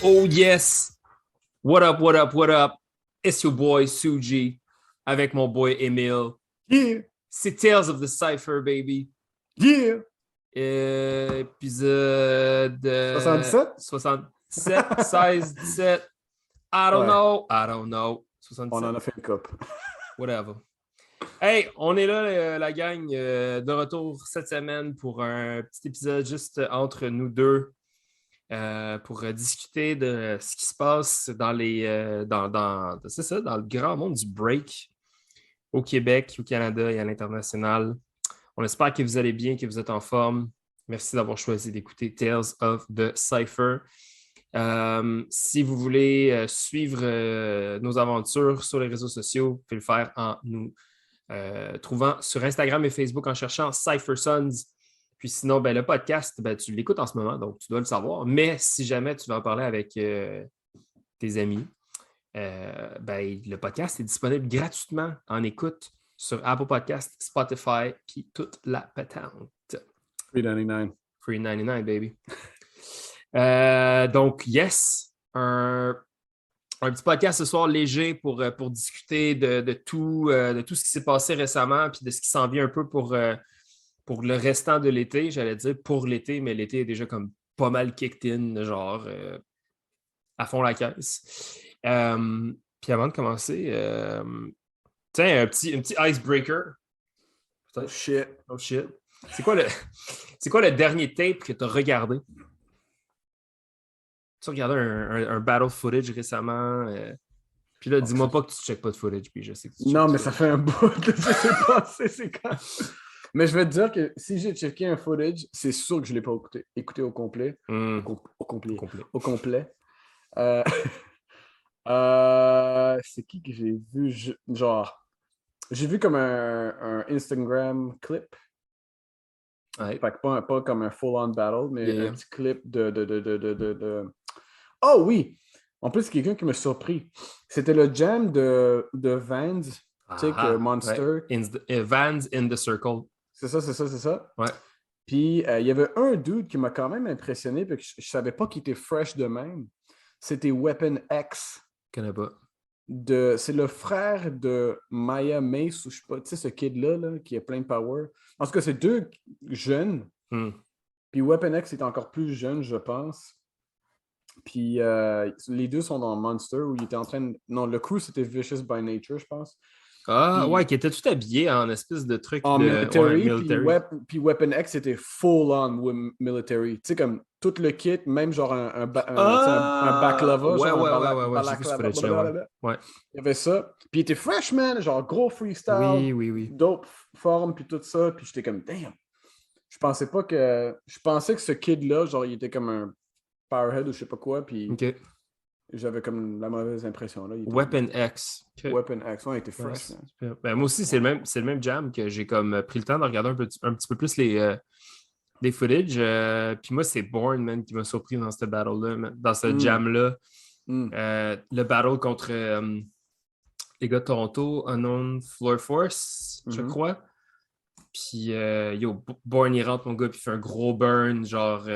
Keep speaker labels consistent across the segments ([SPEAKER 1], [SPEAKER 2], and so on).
[SPEAKER 1] Oh yes! What up, what up, what up? It's your boy Suji avec mon boy Emile.
[SPEAKER 2] Yeah,
[SPEAKER 1] C'est Tales of the Cypher, baby.
[SPEAKER 2] yeah.
[SPEAKER 1] Épisode
[SPEAKER 2] 77?
[SPEAKER 1] 67, 16, 17. I don't
[SPEAKER 2] Ouais,
[SPEAKER 1] know. I don't know.
[SPEAKER 2] on
[SPEAKER 1] 77.
[SPEAKER 2] en a fait une coupe.
[SPEAKER 1] Whatever. Hey, on est là, la gang, de retour cette semaine pour un petit épisode juste entre nous deux. Pour discuter de ce qui se passe dans c'est ça, dans le grand monde du break au Québec, au Canada et à l'international. On espère que vous allez bien, que vous êtes en forme. Merci d'avoir choisi d'écouter Tales of the Cypher. Si vous voulez suivre nos aventures sur les réseaux sociaux, vous pouvez le faire en nous trouvant sur Instagram et Facebook en cherchant Cypher Sons. Puis sinon, le podcast, tu l'écoutes en ce moment, donc tu dois le savoir. Mais si jamais tu veux en parler avec tes amis, le podcast est disponible gratuitement en écoute sur Apple Podcasts, Spotify, puis toute la patente.
[SPEAKER 2] $3.99.
[SPEAKER 1] Free 99, baby. Donc, yes, un petit podcast ce soir léger pour discuter de tout ce qui s'est passé récemment, puis de ce qui s'en vient un peu pour le restant de l'été, j'allais dire pour l'été, mais l'été est déjà comme pas mal kicked in, genre à fond la caisse. Puis avant de commencer, tiens, un petit icebreaker.
[SPEAKER 2] Oh shit.
[SPEAKER 1] Oh shit. C'est quoi le dernier tape que tu as regardé? Tu as regardé un battle footage récemment? Puis là, dis-moi pas que tu ne checkes pas de footage, puis je sais que tu
[SPEAKER 2] Non, mais
[SPEAKER 1] checkes
[SPEAKER 2] ça fait un bout que je sais pas, c'est quand. Mais je vais te dire que si j'ai checké un footage, c'est sûr que je ne l'ai pas écouté au complet. Au complet. C'est qui que j'ai vu? J'ai vu comme un Instagram clip.
[SPEAKER 1] Ouais.
[SPEAKER 2] Fait que pas comme un full-on battle, mais
[SPEAKER 1] Yeah.
[SPEAKER 2] un petit clip de... Oh oui! En plus, c'est quelqu'un qui m'a surpris. C'était le jam de Vans, tu sais, que Monster.
[SPEAKER 1] Ouais. Vans in the Circle.
[SPEAKER 2] C'est ça.
[SPEAKER 1] Ouais.
[SPEAKER 2] Puis, il y avait un dude qui m'a quand même impressionné, puis que je savais pas qu'il était fresh de même. C'était Weapon X.
[SPEAKER 1] Je connais pas.
[SPEAKER 2] C'est le frère de Maya Mace, ou je sais pas, tu sais, ce kid-là, là, qui a plein de power. En tout cas, c'est deux jeunes. Puis Weapon X est encore plus jeune, je pense. Puis les deux sont dans Monster, où il était en train de... Non, le crew, c'était Vicious by Nature, je pense.
[SPEAKER 1] Ah,
[SPEAKER 2] Puis,
[SPEAKER 1] ouais, qui était tout habillé en espèce de truc
[SPEAKER 2] en
[SPEAKER 1] de...
[SPEAKER 2] military,
[SPEAKER 1] ouais, military.
[SPEAKER 2] Puis Weapon X était full-on military. Tu sais, comme tout le kit, même genre un baklava,
[SPEAKER 1] ouais,
[SPEAKER 2] genre
[SPEAKER 1] ouais, j'ai vu ce footage-là, ouais.
[SPEAKER 2] Il y avait ça. Puis il était fresh, man, genre gros freestyle,
[SPEAKER 1] Oui.
[SPEAKER 2] dope forme, puis tout ça. Puis j'étais comme, damn. Je pensais que ce kid-là, genre, il était comme un powerhead ou je sais pas quoi, puis
[SPEAKER 1] OK.
[SPEAKER 2] j'avais comme la mauvaise impression, là.
[SPEAKER 1] Weapon X. Okay.
[SPEAKER 2] Weapon X, ouais, il était fresh,
[SPEAKER 1] man. Moi aussi, c'est le même jam que j'ai comme pris le temps de regarder un petit peu plus les footage. Puis moi, c'est Bourne, man, qui m'a surpris dans ce battle-là, dans ce jam-là. Le battle contre les gars de Toronto, Unknown Floor Force, je crois. Puis, Bourne, il rentre, mon gars, puis il fait un gros burn, genre,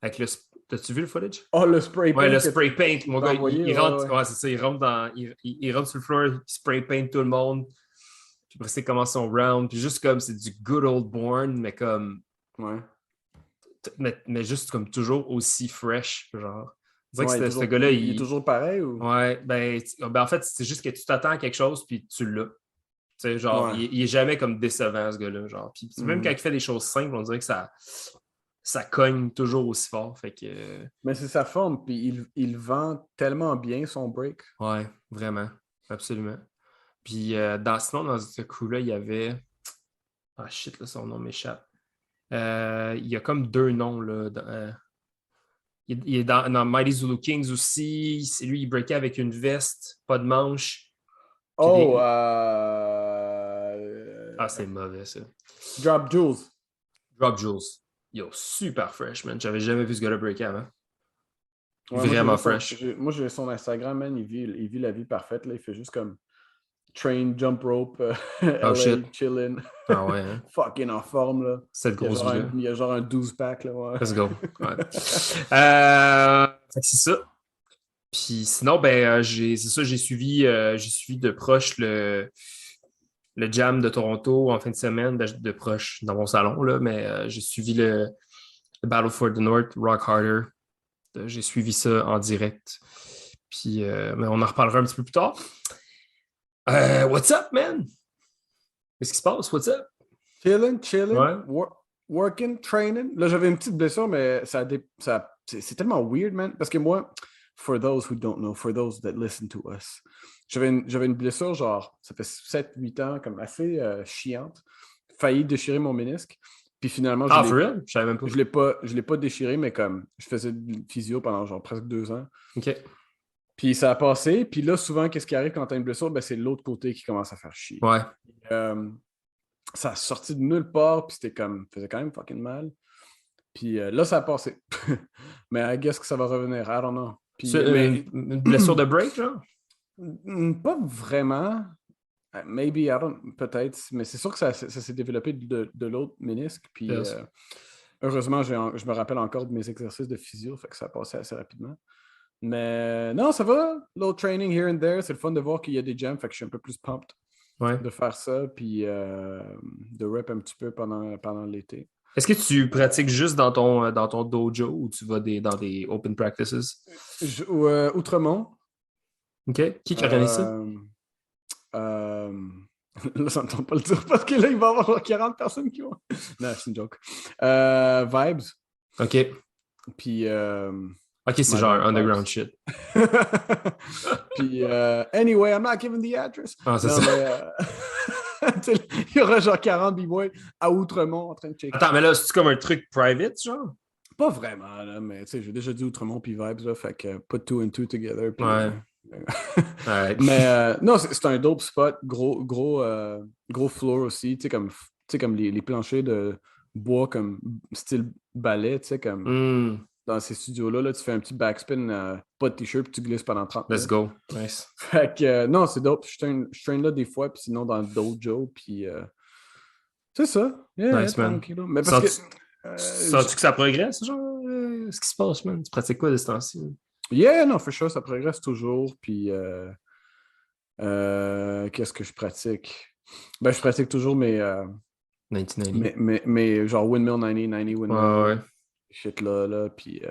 [SPEAKER 1] avec le... T'as-tu vu le footage?
[SPEAKER 2] Oh, le spray paint.
[SPEAKER 1] Ouais, le spray paint, mon gars, il rentre,
[SPEAKER 2] ouais,
[SPEAKER 1] c'est ça, il rentre sur le floor, il spray paint tout le monde. Puis après, c'est commence son round, puis juste comme, c'est du good old Bourne, mais comme...
[SPEAKER 2] Ouais.
[SPEAKER 1] Mais juste comme toujours aussi fresh, genre. On dirait que ce
[SPEAKER 2] toujours,
[SPEAKER 1] gars-là,
[SPEAKER 2] il est toujours pareil ou?
[SPEAKER 1] Ouais, en fait, c'est juste que tu t'attends à quelque chose, puis tu l'as. Tu sais, genre, il est jamais comme décevant, ce gars-là, genre. Puis même quand il fait des choses simples, on dirait que ça cogne toujours aussi fort, fait que...
[SPEAKER 2] Mais c'est sa forme, puis il vend tellement bien son break.
[SPEAKER 1] Ouais, vraiment, absolument. Puis sinon, dans ce coup-là, il y avait... Ah shit, là, son nom m'échappe. Il y a comme deux noms, là. Il est dans Mighty Zulu Kings aussi. C'est lui, il breakait avec une veste, pas de manche.
[SPEAKER 2] Oh,
[SPEAKER 1] Ah, c'est mauvais, ça.
[SPEAKER 2] Drop Jules.
[SPEAKER 1] Drop Jules. Yo, super fresh, man. J'avais jamais vu ce gars-là breaker avant.
[SPEAKER 2] Ouais,
[SPEAKER 1] vraiment fresh.
[SPEAKER 2] Moi, j'ai son Instagram, man. Il vit la vie parfaite, là. Il fait juste comme train, jump rope, LA,
[SPEAKER 1] shit.
[SPEAKER 2] chillin'.
[SPEAKER 1] Ah ouais, hein?
[SPEAKER 2] Fucking en forme, là.
[SPEAKER 1] Cette grosse vie, là.
[SPEAKER 2] Il y a genre un 12-pack, là. Ouais.
[SPEAKER 1] Let's go. Ouais. C'est ça. Puis sinon, ben, c'est ça, j'ai suivi de proche le Jam de Toronto en fin de semaine, ben, de proche dans mon salon, là, mais j'ai suivi le Battle for the North, Rock Harder. J'ai suivi ça en direct. Puis, mais on en reparlera un petit peu plus tard. What's up, man? Qu'est-ce qui se passe? What's up?
[SPEAKER 2] Chilling,
[SPEAKER 1] Ouais.
[SPEAKER 2] working, training. Là, j'avais une petite blessure, mais c'est tellement weird, man. Parce que moi, for those who don't know, for those that listen to us, j'avais une blessure, genre, ça fait 7-8 ans, comme assez chiante. Failli déchirer mon ménisque. Puis finalement,
[SPEAKER 1] Ah, for real? Je savais même pas.
[SPEAKER 2] je l'ai pas déchiré, mais comme, je faisais de physio pendant genre presque 2 ans.
[SPEAKER 1] OK.
[SPEAKER 2] Puis ça a passé. Puis là, souvent, qu'est-ce qui arrive quand t'as une blessure? Ben, c'est l'autre côté qui commence à faire chier.
[SPEAKER 1] Ouais.
[SPEAKER 2] Ça a sorti de nulle part, puis c'était comme, faisait quand même fucking mal. Puis là, ça a passé. Mais I guess que ça va revenir. I don't know. Puis,
[SPEAKER 1] C'est une blessure de break, genre?
[SPEAKER 2] Pas vraiment. Maybe, peut-être. Mais c'est sûr que ça s'est développé de l'autre ménisque. Puis
[SPEAKER 1] Yes.
[SPEAKER 2] heureusement, je me rappelle encore de mes exercices de physio, fait que ça a passé assez rapidement. Mais non, ça va. Little training here and there. C'est le fun de voir qu'il y a des jams, fait que je suis un peu plus pumped
[SPEAKER 1] Ouais.
[SPEAKER 2] de faire ça, puis de rep un petit peu pendant l'été.
[SPEAKER 1] Est-ce que tu pratiques juste dans ton dojo ou tu vas dans des open practices?
[SPEAKER 2] Outremont.
[SPEAKER 1] OK. Qui organise ça?
[SPEAKER 2] Là, ça ne tente pas le dire parce que là, il va y avoir 40 personnes qui vont. Non, c'est une joke. Vibes.
[SPEAKER 1] OK.
[SPEAKER 2] Puis.
[SPEAKER 1] OK, c'est genre underground shit.
[SPEAKER 2] Puis, anyway, I'm not giving the address.
[SPEAKER 1] Ah, c'est
[SPEAKER 2] non,
[SPEAKER 1] ça.
[SPEAKER 2] Mais, il y aura genre 40 b-boys à Outremont en train de checker.
[SPEAKER 1] Attends, mais là, c'est comme un truc private, genre?
[SPEAKER 2] Pas vraiment, là, mais tu sais, j'ai déjà dit Outremont puis Vibes, là, fait que put 2 and 2 together. Puis,
[SPEAKER 1] Ouais. Ouais.
[SPEAKER 2] Mais non, c'est un dope spot, gros floor aussi, tu sais, comme les planchers de bois comme style ballet, tu sais, comme dans ces studios-là, là, tu fais un petit backspin, pas de t-shirt, puis tu glisses pendant 30 minutes.
[SPEAKER 1] Let's go. Nice.
[SPEAKER 2] Fait que non, c'est dope. Je traîne là des fois, puis sinon dans le dojo, puis c'est ça. Yeah,
[SPEAKER 1] Nice, man.
[SPEAKER 2] tranquille. Mais parce que...
[SPEAKER 1] Sens-tu que ça progresse, genre? Ce qui se passe, man? Tu pratiques quoi de ce temps-ci?
[SPEAKER 2] Yeah, non, for sure, ça progresse toujours. Puis, qu'est-ce que je pratique? Ben, je pratique toujours mes
[SPEAKER 1] 1990.
[SPEAKER 2] mais genre Windmill 90 Windmill.
[SPEAKER 1] Ouais.
[SPEAKER 2] Shit là. Puis,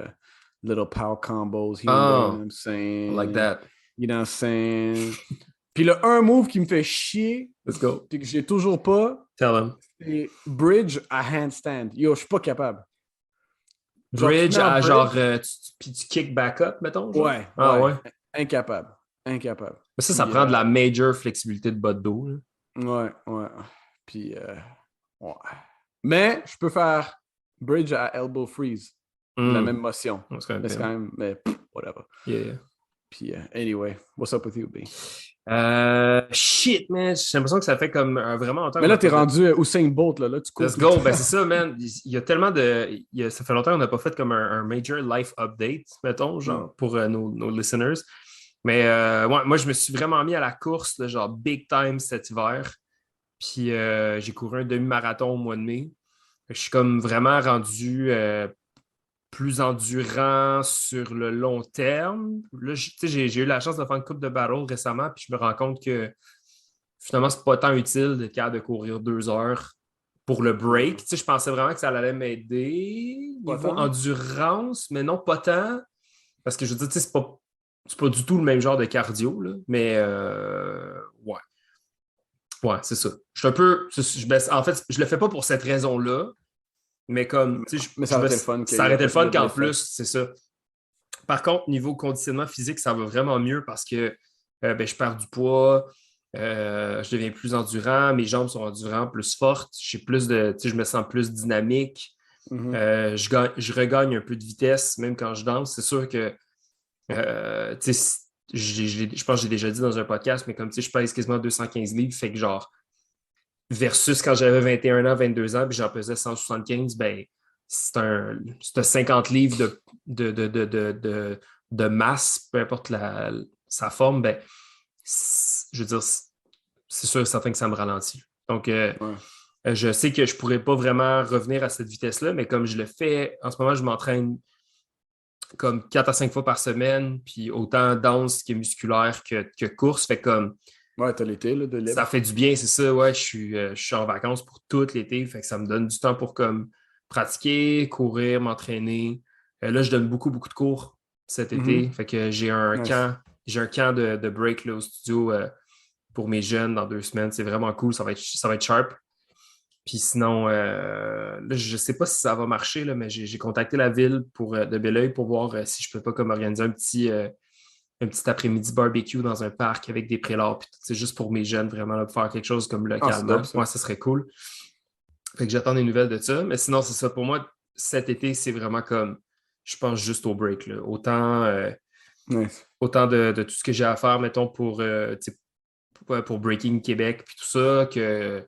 [SPEAKER 2] little power combos here and there, you know what I'm saying?
[SPEAKER 1] I like that.
[SPEAKER 2] You know what I'm saying? Puis, le un move qui me fait chier,
[SPEAKER 1] Let's go.
[SPEAKER 2] puis que j'ai toujours pas,
[SPEAKER 1] Tell them.
[SPEAKER 2] c'est bridge à handstand. Yo, je suis pas capable.
[SPEAKER 1] Bridge à genre, puis tu kick back up, mettons? Genre?
[SPEAKER 2] Ouais.
[SPEAKER 1] Ah ouais.
[SPEAKER 2] Incapable.
[SPEAKER 1] Mais ça prend de la major flexibilité de bas de dos.
[SPEAKER 2] Là. Ouais. Puis, ouais. Mais je peux faire bridge à elbow freeze. La même motion. Mais c'est quand même, mais whatever.
[SPEAKER 1] Yeah.
[SPEAKER 2] Puis, anyway, what's up with you, B?
[SPEAKER 1] Shit, man. J'ai l'impression que ça fait comme vraiment longtemps.
[SPEAKER 2] Mais là, t'es rendu Usain Bolt, là tu cours.
[SPEAKER 1] Let's go. Ben, c'est ça, man. Il y a tellement de. Ça fait longtemps qu'on n'a pas fait comme un major life update, mettons, genre, pour nos listeners. Mais moi, je me suis vraiment mis à la course, là, genre big time cet hiver. Puis j'ai couru un demi-marathon au mois de mai. Je suis comme vraiment rendu plus endurant sur le long terme. Là, j'ai eu la chance de faire une coupe de battle récemment, puis je me rends compte que finalement, c'est pas tant utile d'être capable de courir 2 heures pour le break. Je pensais vraiment que ça allait m'aider niveau endurance, mais non, pas tant. Parce que je veux dire, c'est pas du tout le même genre de cardio, là, mais ouais. Ouais, c'est ça. Je suis un peu. En fait, je le fais pas pour cette raison-là. Mais comme,
[SPEAKER 2] mais ça aurait été le fun.
[SPEAKER 1] Ça aurait été le fun qu'en plus, c'est ça. Par contre, niveau conditionnement physique, ça va vraiment mieux parce que je perds du poids, je deviens plus endurant, mes jambes sont endurantes, plus fortes, je me sens plus dynamique, je regagne un peu de vitesse, même quand je danse. C'est sûr que, je pense que j'ai déjà dit dans un podcast, mais comme je pèse quasiment 215 livres, fait que genre, versus quand j'avais 21 ans, 22 ans, puis j'en pesais 175, ben, c'est 50 livres de masse, peu importe sa forme, ben, je veux dire, c'est sûr et certain que ça me ralentit. Donc, je sais que je ne pourrais pas vraiment revenir à cette vitesse-là, mais comme je le fais, en ce moment, je m'entraîne comme 4 à 5 fois par semaine, puis autant danse que musculaire que course. Fait comme
[SPEAKER 2] Ouais, t'as l'été là, de libre.
[SPEAKER 1] ça fait du bien, c'est ça. Ouais, je suis en vacances pour tout l'été. Fait que ça me donne du temps pour comme pratiquer, courir, m'entraîner. Là, je donne beaucoup, beaucoup de cours cet été. Fait que
[SPEAKER 2] Nice.
[SPEAKER 1] j'ai un camp de break là, au studio pour mes jeunes dans 2 semaines. C'est vraiment cool. Ça va être sharp. Puis sinon, là, je ne sais pas si ça va marcher, là, mais j'ai contacté la ville de Belleuil pour voir si je peux pas comme organiser un petit après-midi barbecue dans un parc avec des prélats, puis tout, c'est juste pour mes jeunes, vraiment, là, pour faire quelque chose comme
[SPEAKER 2] Ah, c'est
[SPEAKER 1] localement.
[SPEAKER 2] dope ça.
[SPEAKER 1] Ouais, ça serait cool. Fait que j'attends des nouvelles de ça. Mais sinon, c'est ça. Pour moi, cet été, c'est vraiment comme, je pense juste au break, là.
[SPEAKER 2] Nice.
[SPEAKER 1] Autant de tout ce que j'ai à faire, mettons, tu sais, pour Breaking Québec, puis tout ça, que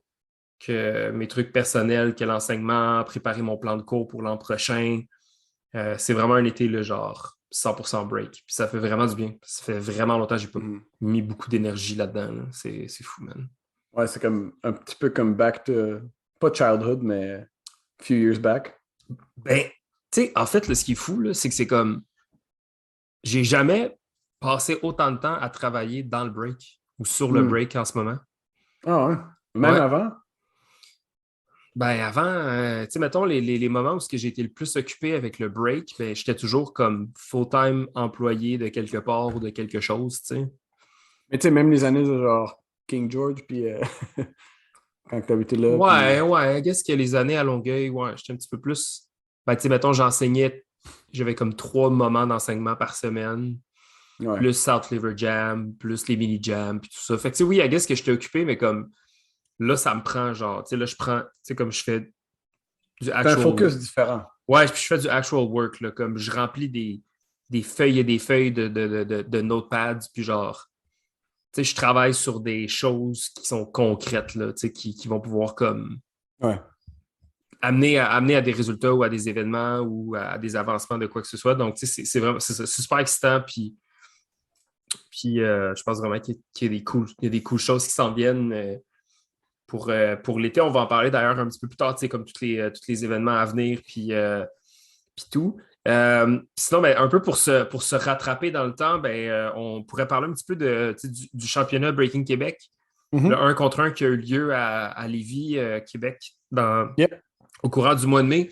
[SPEAKER 1] mes trucs personnels, que l'enseignement, préparer mon plan de cours pour l'an prochain. C'est vraiment un été, là, genre 100% break. Puis ça fait vraiment du bien. Ça fait vraiment longtemps que j'ai pas
[SPEAKER 2] Mhm.
[SPEAKER 1] mis beaucoup d'énergie là-dedans. Là. C'est fou, man.
[SPEAKER 2] Ouais, c'est comme un petit peu comme back to, pas childhood, mais few years back.
[SPEAKER 1] Ben, tu sais, en fait, là, ce qui est fou, là, c'est que c'est comme, j'ai jamais passé autant de temps à travailler dans le break ou sur le
[SPEAKER 2] Hmm.
[SPEAKER 1] break en ce moment.
[SPEAKER 2] Ah ouais. Même
[SPEAKER 1] Ouais.
[SPEAKER 2] avant?
[SPEAKER 1] Ben avant, tu sais, mettons, les moments où j'ai été le plus occupé avec le break, ben, j'étais toujours comme full-time employé de quelque part ou de quelque chose, tu sais.
[SPEAKER 2] Mais tu sais, même les années de genre King George, puis quand t'habitais là, puis...
[SPEAKER 1] Ouais, qu'est-ce que les années à Longueuil, ouais, j'étais un petit peu plus. Ben, tu sais, mettons, j'enseignais, j'avais comme 3 moments d'enseignement par semaine,
[SPEAKER 2] Ouais.
[SPEAKER 1] plus South River Jam, plus les mini-jams, puis tout ça. Fait que, tu sais, oui, I guess que j'étais occupé, mais comme là, ça me prend, genre, tu sais, là, je prends, tu sais, comme je fais du
[SPEAKER 2] T'as un
[SPEAKER 1] actual.
[SPEAKER 2] focus différent.
[SPEAKER 1] Ouais, puis je fais du actual work, là, comme je remplis des feuilles et des feuilles de notepads, puis genre, tu sais, je travaille sur des choses qui sont concrètes, là, tu sais, qui vont pouvoir comme
[SPEAKER 2] Ouais.
[SPEAKER 1] amener à des résultats ou à des événements ou à des avancements de quoi que ce soit. Donc, tu sais, c'est vraiment, c'est super excitant, puis je pense vraiment qu'il y a il y a des cool choses qui s'en viennent pour l'été. On va en parler d'ailleurs un petit peu plus tard, tu sais, comme tous les événements à venir, puis tout. Sinon, ben, un peu pour se rattraper dans le temps, ben, on pourrait parler un petit peu du championnat Breaking Québec, le
[SPEAKER 2] Mhm.
[SPEAKER 1] 1 contre 1 qui a eu lieu à Lévis, Québec,
[SPEAKER 2] Yep.
[SPEAKER 1] au courant du mois de mai.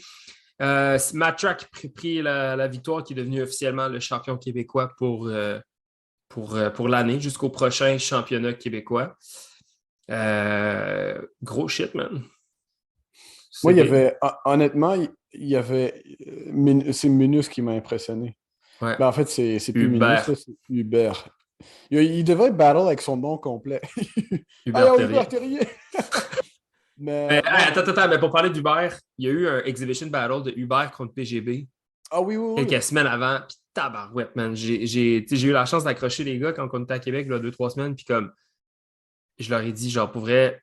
[SPEAKER 1] Matt Track a pris la victoire, qui est devenu officiellement le champion québécois pour l'année, jusqu'au prochain championnat québécois. Gros shit, man.
[SPEAKER 2] Moi,
[SPEAKER 1] C'est
[SPEAKER 2] il y
[SPEAKER 1] bien.
[SPEAKER 2] avait, honnêtement, il y avait, c'est Minus qui m'a impressionné.
[SPEAKER 1] Ouais.
[SPEAKER 2] Ben, en fait, c'est plus Minus, là,
[SPEAKER 1] Hubert.
[SPEAKER 2] c'est Hubert. Il devrait battle avec son nom complet. Ah,
[SPEAKER 1] Hubert
[SPEAKER 2] yo,
[SPEAKER 1] Terrier.
[SPEAKER 2] Hubert Terrier! Mais
[SPEAKER 1] Hey,
[SPEAKER 2] non, mais.
[SPEAKER 1] attends, mais pour parler d'Hubert, il y a eu un exhibition battle de Hubert contre PGB
[SPEAKER 2] Ah oui, oui, oui.
[SPEAKER 1] quelques semaines avant. Puis tabarouette, man. J'ai eu la chance d'accrocher les gars quand on était à Québec, là, 2, 3 semaines. Puis comme, je leur ai dit, genre, pour vrai,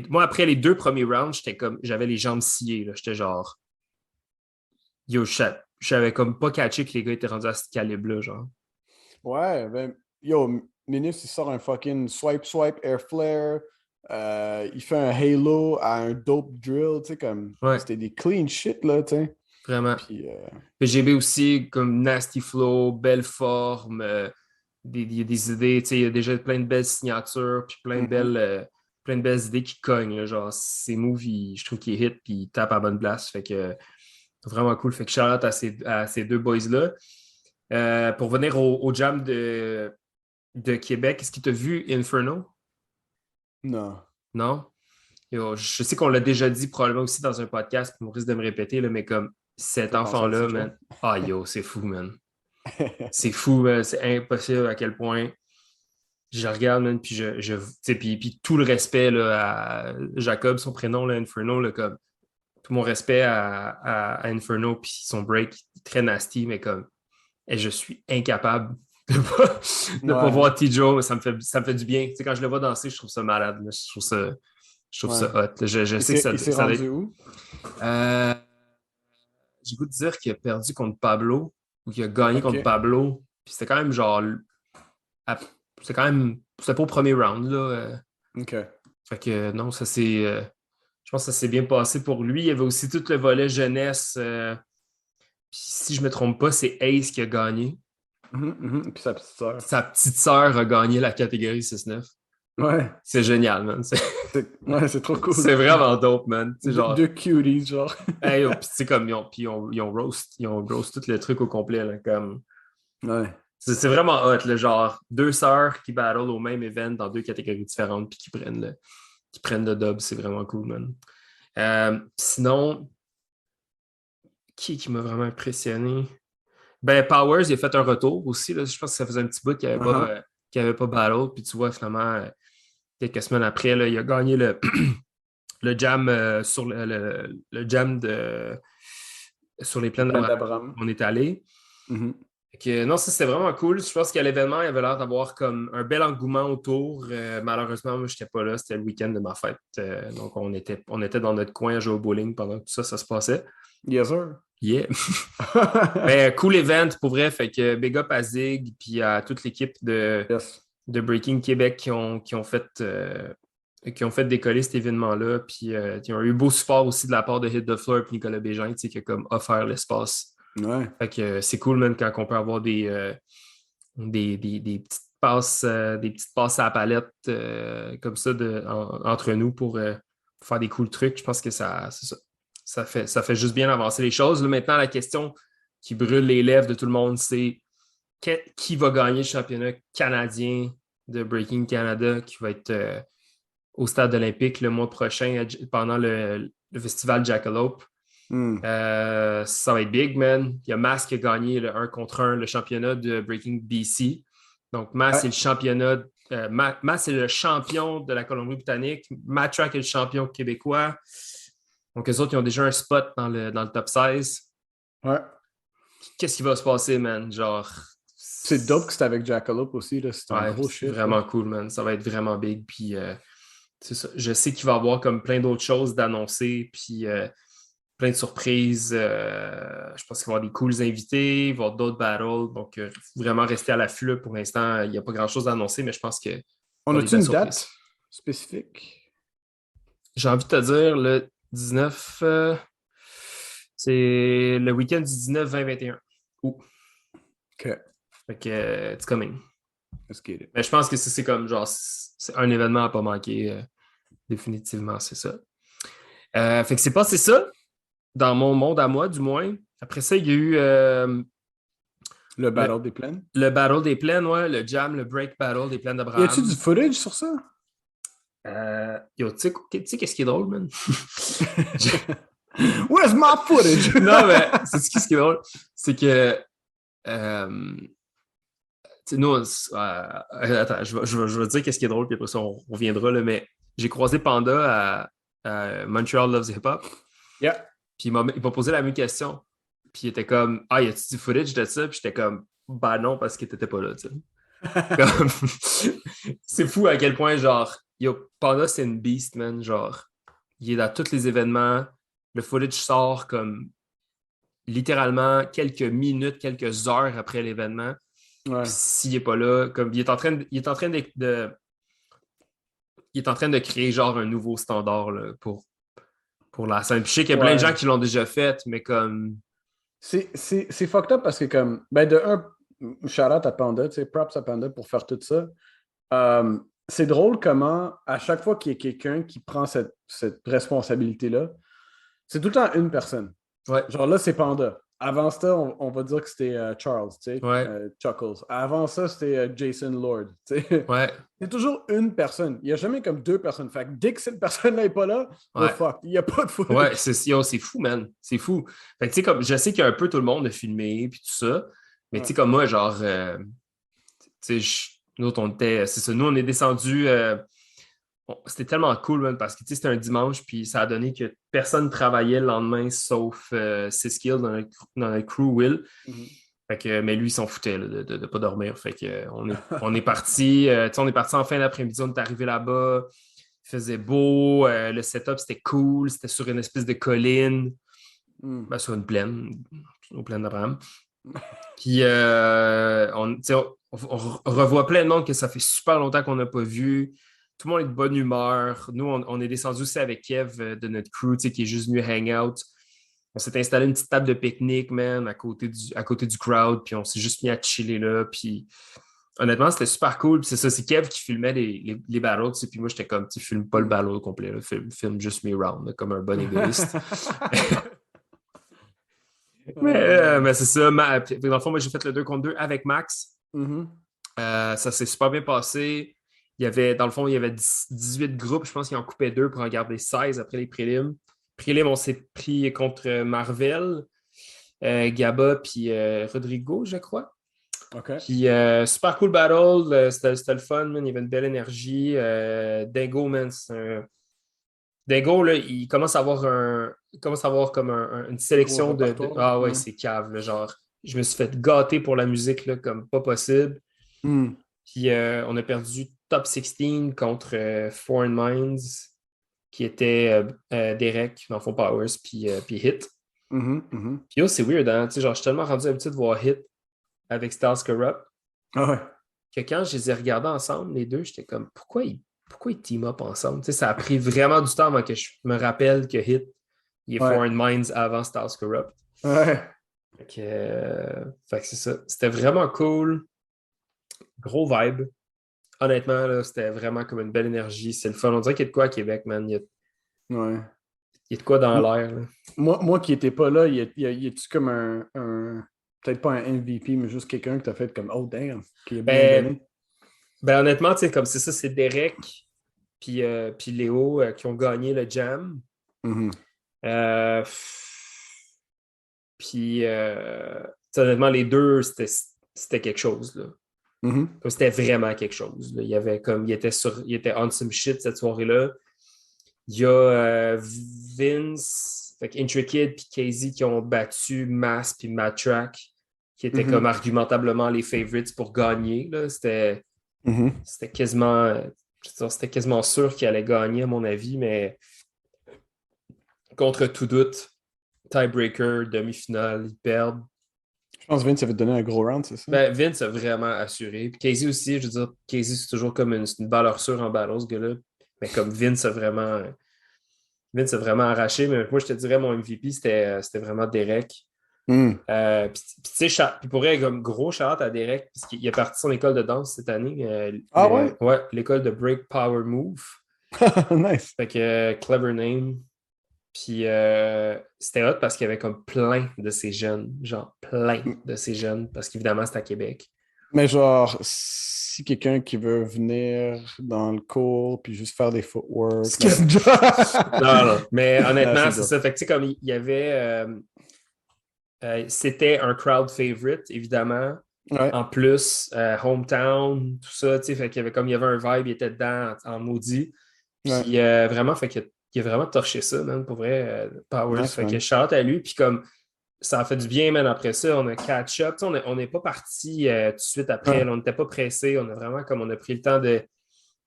[SPEAKER 1] moi, après les 2 premiers rounds, j'étais comme, j'avais les jambes sciées, là. J'étais genre, yo, je savais comme pas catché que les gars étaient rendus à ce calibre-là, genre.
[SPEAKER 2] Ouais, ben, yo, Minus, il sort un fucking swipe, air flare. Il fait un halo à un dope drill, tu sais, comme.
[SPEAKER 1] Ouais,
[SPEAKER 2] C'était des clean shit, là, tu sais.
[SPEAKER 1] vraiment.
[SPEAKER 2] Puis,
[SPEAKER 1] PGB aussi, comme Nasty Flow, belle forme, il y a des idées, tu sais, il y a déjà plein de belles signatures, puis
[SPEAKER 2] mhm.
[SPEAKER 1] plein de belles idées qui cognent, là, genre, ces moves, je trouve qu'il hit, puis il tape à bonne place, fait que vraiment cool, fait que shout out à ces 2 boys-là. Pour venir au jam de Québec, est-ce que tu as vu Inferno?
[SPEAKER 2] Non.
[SPEAKER 1] Non? Yo, je sais qu'on l'a déjà dit probablement aussi dans un podcast, puis on risque de me répéter, là, mais comme cet
[SPEAKER 2] T'as pensé à
[SPEAKER 1] enfant-là,
[SPEAKER 2] TJ?
[SPEAKER 1] man, ah yo, c'est fou, man. C'est fou, c'est impossible à quel point je regarde, man, puis tu sais, puis tout le respect là, à Jacob, son prénom, là, Inferno, là, comme tout mon respect à Inferno, puis son break, très nasty, mais comme je suis incapable de pas
[SPEAKER 2] Ouais, hein?
[SPEAKER 1] voir T-Joe, ça me fait du bien. Tu sais, quand je le vois danser, je trouve ça malade, là. Je trouve
[SPEAKER 2] Ouais.
[SPEAKER 1] ça hot. Je sais que
[SPEAKER 2] Il s'est
[SPEAKER 1] ça doit
[SPEAKER 2] rendu
[SPEAKER 1] être.
[SPEAKER 2] où?
[SPEAKER 1] Euh, j'ai goût de dire qu'il a perdu contre Pablo ou qu'il a gagné contre
[SPEAKER 2] OK.
[SPEAKER 1] Pablo. Puis c'était quand même genre à- c'est quand même. C'était pas au premier round, là.
[SPEAKER 2] OK.
[SPEAKER 1] Fait que non, ça c'est. Je pense que ça s'est bien passé pour lui. Il y avait aussi tout le volet jeunesse Puis si je ne me trompe pas, c'est Ace qui a gagné.
[SPEAKER 2] Puis sa petite sœur.
[SPEAKER 1] Sa petite sœur a gagné la catégorie 6-9.
[SPEAKER 2] Ouais.
[SPEAKER 1] C'est génial, man.
[SPEAKER 2] Ouais, c'est trop cool.
[SPEAKER 1] C'est vraiment dope, man. Genre...
[SPEAKER 2] Deux cuties, genre.
[SPEAKER 1] Hey, puis c'est comme, ils ont roast tout le truc au complet, là, comme...
[SPEAKER 2] Ouais.
[SPEAKER 1] C'est vraiment hot, là, genre deux sœurs qui battle au même event dans deux catégories différentes puis qui prennent le dub, c'est vraiment cool, man. Sinon, qui m'a vraiment impressionné? Ben, Powers, il a fait un retour aussi, là. Je pense que ça faisait un petit bout qu'il n'avait pas battle, puis tu vois, finalement, quelques semaines après, là, il a gagné le, le jam sur le jam sur les plaines d'Abraham. On est allé. Non, ça c'était vraiment cool. Je pense qu'à l'événement, il avait l'air d'avoir comme un bel engouement autour. Malheureusement, moi, je n'étais pas là. C'était le week-end de ma fête. Donc, on était dans notre coin à jouer au bowling pendant que tout ça se passait.
[SPEAKER 2] Yes, sir.
[SPEAKER 1] Yeah. Mais cool event pour vrai. Fait que big up à Zig puis à toute l'équipe de Breaking Québec qui ont fait décoller cet événement-là. Puis ils ont eu beau support aussi de la part de Hit the Floor et Nicolas Bégin qui a comme offert l'espace.
[SPEAKER 2] Ouais.
[SPEAKER 1] Fait que c'est cool, man, quand on peut avoir des petites passes à la palette comme ça entre nous pour faire des cool trucs. Je pense que ça fait juste bien avancer les choses. Là, maintenant, la question qui brûle les lèvres de tout le monde, c'est qui va gagner le championnat canadien de Breaking Canada qui va être au stade olympique le mois prochain pendant le festival Jackalope. Ça va être big, man. Il y a Mass qui a gagné le 1 contre 1, le championnat de Breaking BC. Donc, Mass est le championnat. Mass est le champion de la Colombie-Britannique. Matt Track est le champion québécois. Donc, eux autres, ils ont déjà un spot dans le top 16.
[SPEAKER 2] Ouais.
[SPEAKER 1] Qu'est-ce qui va se passer, man? Genre.
[SPEAKER 2] C'est dope que c'est avec Jackalope aussi. Là. C'est un gros shit.
[SPEAKER 1] C'est vraiment cool, man. Ça va être vraiment big. Puis, c'est ça. Je sais qu'il va y avoir comme plein d'autres choses d'annoncer. Puis, plein de surprises. Je pense qu'il va y avoir des cools invités, il va y avoir d'autres battles. Donc, vraiment rester à l'affût. Pour l'instant, il n'y a pas grand-chose à annoncer, mais je pense que.
[SPEAKER 2] On a-tu une date spécifique?
[SPEAKER 1] J'ai envie de te dire le 19. C'est le week-end du 19, 20, 21. OK. Fait que it's coming. Mais je pense que c'est comme genre c'est un événement à ne pas manquer. Définitivement, c'est ça. Fait que c'est passé ça. Dans mon monde à moi, du moins. Après ça, il y a eu...
[SPEAKER 2] le Battle des Plaines?
[SPEAKER 1] Le Battle des Plaines, ouais. Le Jam, le Break Battle des Plaines d'Abraham.
[SPEAKER 2] Y a-tu du footage sur ça?
[SPEAKER 1] Tu sais qu'est-ce qui est drôle, man?
[SPEAKER 2] Where's my footage?
[SPEAKER 1] Non, mais c'est ce qui est drôle? C'est que... nous, attends, je vais dire qu'est-ce qui est drôle, puis après ça, on reviendra, là, mais j'ai croisé Panda à Montreal Loves Hip Hop.
[SPEAKER 2] Yeah.
[SPEAKER 1] Puis il m'a posé la même question. Puis il était comme, y a-tu du footage de ça? Puis j'étais comme, bah non, parce que t'étais pas là, tu sais. C'est fou à quel point, genre, Panda, c'est une beast, man. Genre, il est dans tous les événements. Le footage sort comme littéralement quelques minutes, quelques heures après l'événement.
[SPEAKER 2] Ouais.
[SPEAKER 1] S'il n'est pas là, comme il est en train de créer genre un nouveau standard là, pour la scène. Puis je sais qu'il y a plein de gens qui l'ont déjà fait, mais comme.
[SPEAKER 2] C'est fucked up parce que comme. Ben de un, shout-out à Panda, tu sais, props à Panda pour faire tout ça. C'est drôle comment, à chaque fois qu'il y a quelqu'un qui prend cette responsabilité-là, c'est tout le temps une personne.
[SPEAKER 1] Ouais.
[SPEAKER 2] Genre là, c'est Panda. Avant ça, on va dire que c'était Charles, tu sais, Chuckles. Avant ça, c'était Jason Lord, tu sais.
[SPEAKER 1] Ouais.
[SPEAKER 2] C'est toujours une personne. Il n'y a jamais comme deux personnes. Fait que dès que cette personne-là n'est pas là, fuck, il n'y a pas de footage.
[SPEAKER 1] Ouais, c'est fou, man. C'est fou. Fait que tu sais, comme je sais qu'il y a un peu tout le monde de filmer puis tout ça, mais tu sais, comme moi, genre, tu sais, nous, c'est ça. Nous, on est descendus. C'était tellement cool, man, parce que c'était un dimanche, puis ça a donné que personne ne travaillait le lendemain sauf Siskil dans notre crew, Will. Fait que, mais lui, il s'en foutait là, de ne pas dormir. Fait que, on est parti. On est parti en fin d'après-midi, on est arrivé là-bas. Il faisait beau, le setup c'était cool, c'était sur une espèce de colline, sur une plaine, aux plaines d'Abraham. Puis on revoit plein de monde que ça fait super longtemps qu'on n'a pas vu. Tout le monde est de bonne humeur. Nous, on est descendu aussi avec Kev de notre crew, qui est juste venu hang out. On s'est installé une petite table de pique-nique, man, à côté du crowd, puis on s'est juste mis à chiller là, puis honnêtement, c'était super cool. Puis c'est ça, c'est Kev qui filmait les battles, puis moi, j'étais comme, tu filmes pas le battle au complet, là, filme juste mes rounds, là, comme un bon égoïste. mais c'est ça. Dans le fond, moi, j'ai fait le 2 contre 2 avec Max.
[SPEAKER 2] Mm-hmm.
[SPEAKER 1] Ça s'est super bien passé. Dans le fond, il y avait 18 groupes. Je pense qu'ils en coupaient 2 pour en garder 16 après les prélims. Prélims, on s'est pris contre Marvel, Gaba, puis Rodrigo, je crois.
[SPEAKER 2] OK.
[SPEAKER 1] Puis super cool battle. C'était le fun, man. Il y avait une belle énergie. Dingo, man, Dingo, là, il commence à avoir comme une sélection de. Ah ouais, c'est cave, là, genre. Je me suis fait gâter pour la musique, là, comme pas possible.
[SPEAKER 2] Mm.
[SPEAKER 1] Puis on a perdu top 16 contre Foreign Minds, qui était Derek, dans le fond Powers, puis Hit.
[SPEAKER 2] Mm-hmm, mm-hmm.
[SPEAKER 1] Puis là, c'est weird, hein? Genre, je suis tellement rendu habitué de voir Hit avec Styles Corrupt que quand je les ai regardés ensemble, les deux, j'étais comme, pourquoi ils team up ensemble? Tu sais, ça a pris vraiment du temps avant que je me rappelle que Hit, il est Foreign Minds avant Styles Corrupt.
[SPEAKER 2] Ouais.
[SPEAKER 1] Fait que c'est ça. C'était vraiment cool. Gros vibe. Honnêtement, là, c'était vraiment comme une belle énergie. C'est le fun. On dirait qu'il y a de quoi à Québec, man. Il y a de quoi dans l'air. Là.
[SPEAKER 2] Moi qui n'étais pas là, y a-tu comme un peut-être pas un MVP, mais juste quelqu'un que tu as fait comme oh damn, qui est bien donné?
[SPEAKER 1] Ben honnêtement, tu sais, comme c'est ça, c'est Derek puis Léo qui ont gagné le Jam.
[SPEAKER 2] Mm-hmm.
[SPEAKER 1] Puis honnêtement, les deux, c'était quelque chose. Là.
[SPEAKER 2] Mm-hmm.
[SPEAKER 1] Comme c'était vraiment quelque chose. Là. Il y avait comme il était on some shit cette soirée-là. Il y a Vince, Intricate puis Casey qui ont battu Mass puis Matrack, qui étaient comme argumentablement les favorites pour gagner. Là. C'était quasiment sûr qu'ils allaient gagner, à mon avis, mais contre tout doute, tiebreaker, demi-finale, ils perdent.
[SPEAKER 2] Je pense que Vince avait donné un gros round, c'est ça?
[SPEAKER 1] Ben, Vince a vraiment assuré. Puis Casey aussi, je veux dire, Casey, c'est toujours comme une valeur sûre en battle, ce gars-là. Mais comme Vince a vraiment arraché. Mais moi, je te dirais, mon MVP, c'était vraiment Derek.
[SPEAKER 2] Mm.
[SPEAKER 1] Puis tu sais, pour être comme gros shout à Derek, parce qu'il a parti son école de danse cette année.
[SPEAKER 2] Ouais?
[SPEAKER 1] Ouais, l'école de Break Power Move.
[SPEAKER 2] Nice.
[SPEAKER 1] Fait que clever name. Puis c'était hot parce qu'il y avait comme plein de ces jeunes, genre plein de ces jeunes, parce qu'évidemment, c'est à Québec.
[SPEAKER 2] Mais genre, si quelqu'un qui veut venir dans le cours puis juste faire des footwork...
[SPEAKER 1] non. Mais honnêtement, c'est ça. Fait que tu sais, comme il y avait... c'était un crowd favorite, évidemment.
[SPEAKER 2] Ouais.
[SPEAKER 1] En plus, hometown, tout ça, tu sais, fait qu'il y avait un vibe, il était dedans en maudit. Puis vraiment, fait qu'il a vraiment torché ça, man, pour vrai, Powers.
[SPEAKER 2] Nice,
[SPEAKER 1] fait que shout à lui, puis comme ça a fait du bien, man, après ça, on a catch-up. On n'est pas parti tout de suite après, là, on n'était pas pressé, on a pris le temps d'aller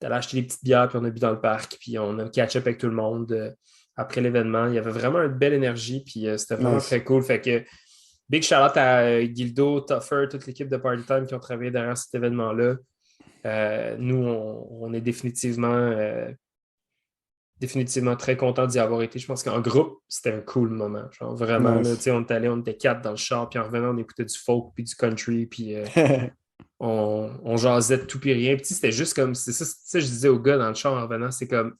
[SPEAKER 1] acheter des petites bières, puis on a bu dans le parc, puis on a catch-up avec tout le monde après l'événement. Il y avait vraiment une belle énergie, puis c'était vraiment très cool. Fait que big shout-out à Gildo, Tuffer, toute l'équipe de Party Time qui ont travaillé derrière cet événement-là. Nous, on est définitivement très content d'y avoir été. Je pense qu'en groupe, c'était un cool moment. Genre vraiment, là, on était 4 dans le char, puis en revenant, on écoutait du folk, puis du country, puis on jasait de tout puis rien. Puis c'était juste comme, c'est ça, je disais aux gars dans le char en revenant, c'est comme,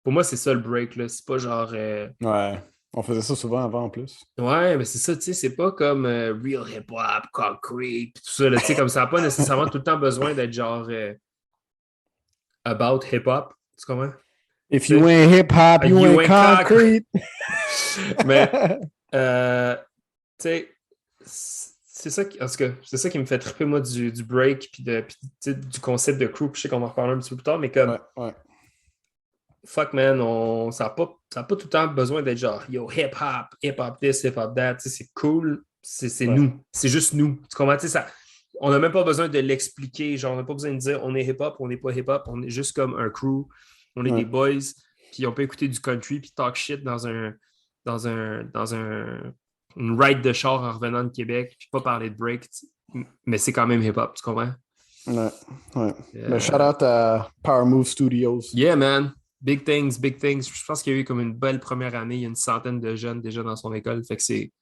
[SPEAKER 1] pour moi, c'est ça le break, là. C'est pas genre...
[SPEAKER 2] Ouais, on faisait ça souvent avant en plus.
[SPEAKER 1] Ouais, mais c'est ça, tu sais, c'est pas comme real hip-hop, concrete, tout ça, là, tu sais, comme ça n'a pas nécessairement tout le temps besoin d'être genre about hip-hop, tu comprends?
[SPEAKER 2] If you ain't hip-hop, you ain't concrete.
[SPEAKER 1] Mais, tu sais, c'est ça qui me fait triper, moi, du break, puis du concept de crew, puis je sais qu'on va en reparler un petit peu plus tard, mais comme, fuck, man, ça n'a pas tout le temps besoin d'être genre, yo, hip-hop this, hip-hop that, tu sais, c'est cool, c'est nous, c'est juste nous, tu comprends, tu sais, ça... On n'a même pas besoin de l'expliquer, genre, on n'a pas besoin de dire on est hip-hop, on n'est pas hip-hop, on est juste comme un crew. On est des boys, puis on peut écouter du country, puis talk shit dans une ride de char en revenant de Québec, puis pas parler de break, mais c'est quand même hip-hop, tu comprends?
[SPEAKER 2] Ouais. Mais shout out à Power Move Studios.
[SPEAKER 1] Yeah, man. Big things, big things. Je pense qu'il y a eu comme une belle première année. Il y a une centaine de jeunes déjà dans son école. Fait que c'est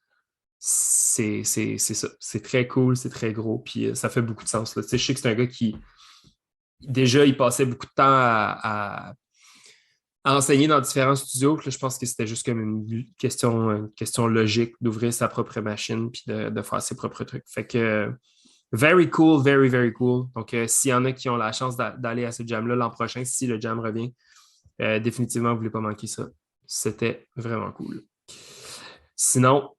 [SPEAKER 1] ça. C'est très cool, c'est très gros. Puis ça fait beaucoup de sens. Là. Tu sais, je sais que c'est un gars qui, déjà, il passait beaucoup de temps à enseigner dans différents studios. Puis là, je pense que c'était juste comme une question logique d'ouvrir sa propre machine puis de faire ses propres trucs. Fait que very cool, very, very cool. Donc, s'il y en a qui ont la chance d'aller à ce jam-là l'an prochain, si le jam revient, définitivement, vous ne voulez pas manquer ça. C'était vraiment cool. Sinon,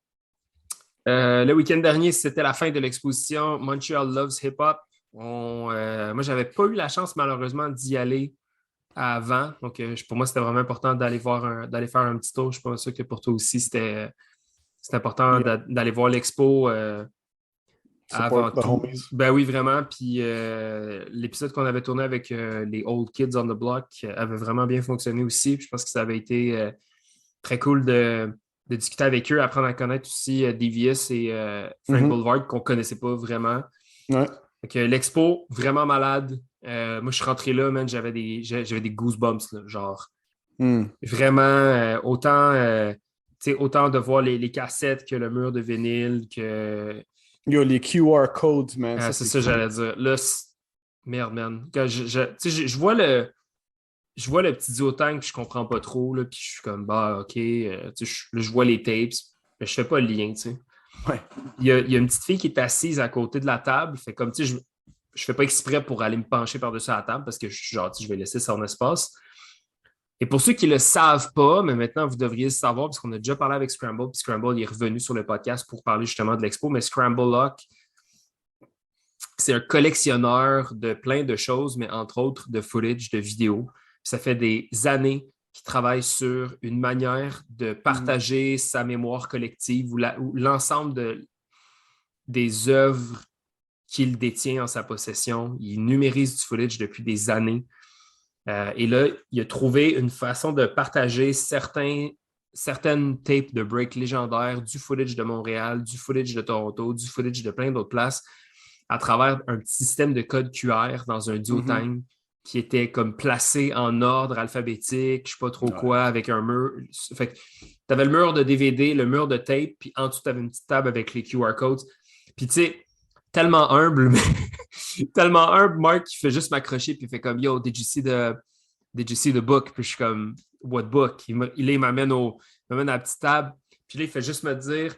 [SPEAKER 1] le week-end dernier, c'était la fin de l'exposition Montreal Loves Hip Hop. Moi, je n'avais pas eu la chance, malheureusement, d'y aller avant. Donc, pour moi, c'était vraiment important d'aller faire un petit tour. Je suis pas sûr que pour toi aussi, c'était important d'aller voir l'expo avant tout. Ben oui, vraiment. Puis l'épisode qu'on avait tourné avec les Old Kids on the Block avait vraiment bien fonctionné aussi. Puis je pense que ça avait été très cool de discuter avec eux, apprendre à connaître aussi Devious et Frank Boulevard qu'on ne connaissait pas vraiment.
[SPEAKER 2] Ouais.
[SPEAKER 1] Donc, l'expo, vraiment malade. Moi, je suis rentré là, man, j'avais des goosebumps, là, genre. Vraiment, autant de voir les cassettes que le mur de vinyle, que...
[SPEAKER 2] Yo, les QR codes, man.
[SPEAKER 1] C'est ça que j'allais dire. Là, merde, man. Quand je vois le petit duotang, puis je comprends pas trop, là, puis je suis comme, bah, OK. Je vois les tapes, mais je fais pas le lien, tu sais.
[SPEAKER 2] Ouais.
[SPEAKER 1] Il y a une petite fille qui est assise à côté de la table, fait comme, tu sais, je fais pas exprès pour aller me pencher par-dessus la table parce que je vais laisser son espace. Et pour ceux qui ne le savent pas, mais maintenant vous devriez le savoir parce qu'on a déjà parlé avec Scramble, puis Scramble il est revenu sur le podcast pour parler justement de l'expo, mais Scramble Lock, c'est un collectionneur de plein de choses, mais entre autres de footage, de vidéos. Puis ça fait des années qu'il travaille sur une manière de partager sa mémoire collective ou l'ensemble des œuvres qu'il détient en sa possession. Il numérise du footage depuis des années. Et là, il a trouvé une façon de partager certaines tapes de break légendaires, du footage de Montréal, du footage de Toronto, du footage de plein d'autres places, à travers un petit système de code QR dans un duotime qui était comme placé en ordre alphabétique, je ne sais pas trop quoi, avec un mur. Fait que tu avais le mur de DVD, le mur de tape, puis en dessous, tu avais une petite table avec les QR codes. Puis tu sais, tellement humble, mais tellement humble, Mark, qui fait juste m'accrocher, puis il fait comme, yo, did you see the book? Puis je suis comme, what book? Il m'amène à la petite table, puis là, il fait juste me dire,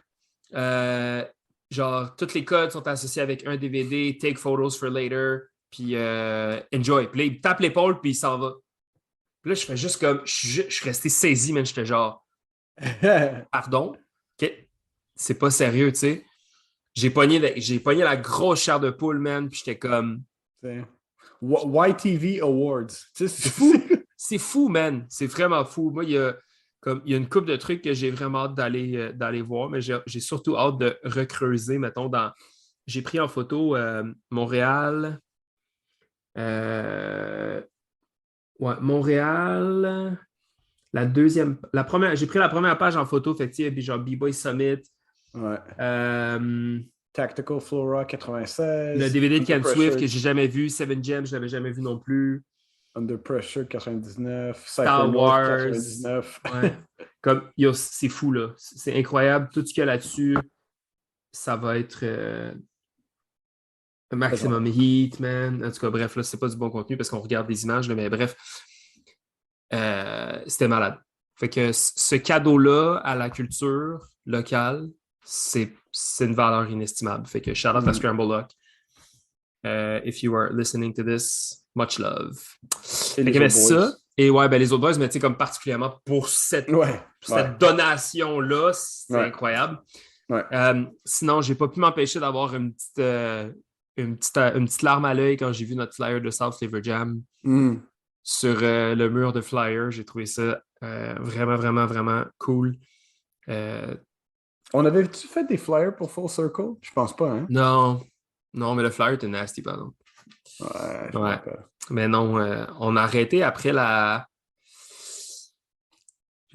[SPEAKER 1] genre, tous les codes sont associés avec un DVD, take photos for later, puis enjoy. Puis là, il me tape l'épaule, puis il s'en va. Puis là, je fais juste comme, je suis resté saisi, man, j'étais genre, pardon? OK, c'est pas sérieux, tu sais. J'ai pogné la grosse chair de poule, man, puis j'étais comme...
[SPEAKER 2] YTV Awards.
[SPEAKER 1] C'est fou. C'est fou, man. C'est vraiment fou. Moi, il y a une couple de trucs que j'ai vraiment hâte d'aller voir, mais j'ai surtout hâte de recreuser, mettons, J'ai pris en photo Montréal. Montréal. J'ai pris la première page en photo, fait que, genre B-Boy Summit.
[SPEAKER 2] Ouais. Tactical Flora 96.
[SPEAKER 1] Le DVD de Ken Swift que j'ai jamais vu. Seven Gems, je l'avais jamais vu non plus.
[SPEAKER 2] Under Pressure 99.
[SPEAKER 1] Star Wars
[SPEAKER 2] 99.
[SPEAKER 1] Ouais. Comme, yo, c'est fou, là. C'est incroyable. Tout ce qu'il y a là-dessus, ça va être un maximum heat, man. En tout cas, bref, là, c'est pas du bon contenu parce qu'on regarde des images, là, mais bref, c'était malade. Fait que ce cadeau-là à la culture locale, c'est une valeur inestimable. Fait que shout out à Scramble Lock. If you are listening to this, much love. Fait que ça. Et ouais, ben les autres boys, mais tu sais, comme particulièrement pour cette donation-là, c'est incroyable.
[SPEAKER 2] Ouais.
[SPEAKER 1] Sinon, j'ai pas pu m'empêcher d'avoir une petite larme à l'œil quand j'ai vu notre flyer de South Flavor Jam sur le mur de flyer. J'ai trouvé ça vraiment, vraiment, vraiment cool.
[SPEAKER 2] On avait-tu fait des flyers pour Full Circle? Je pense pas, hein?
[SPEAKER 1] Non, mais le flyer était nasty, pardon.
[SPEAKER 2] Ouais.
[SPEAKER 1] Mais non, on a arrêté après j'ai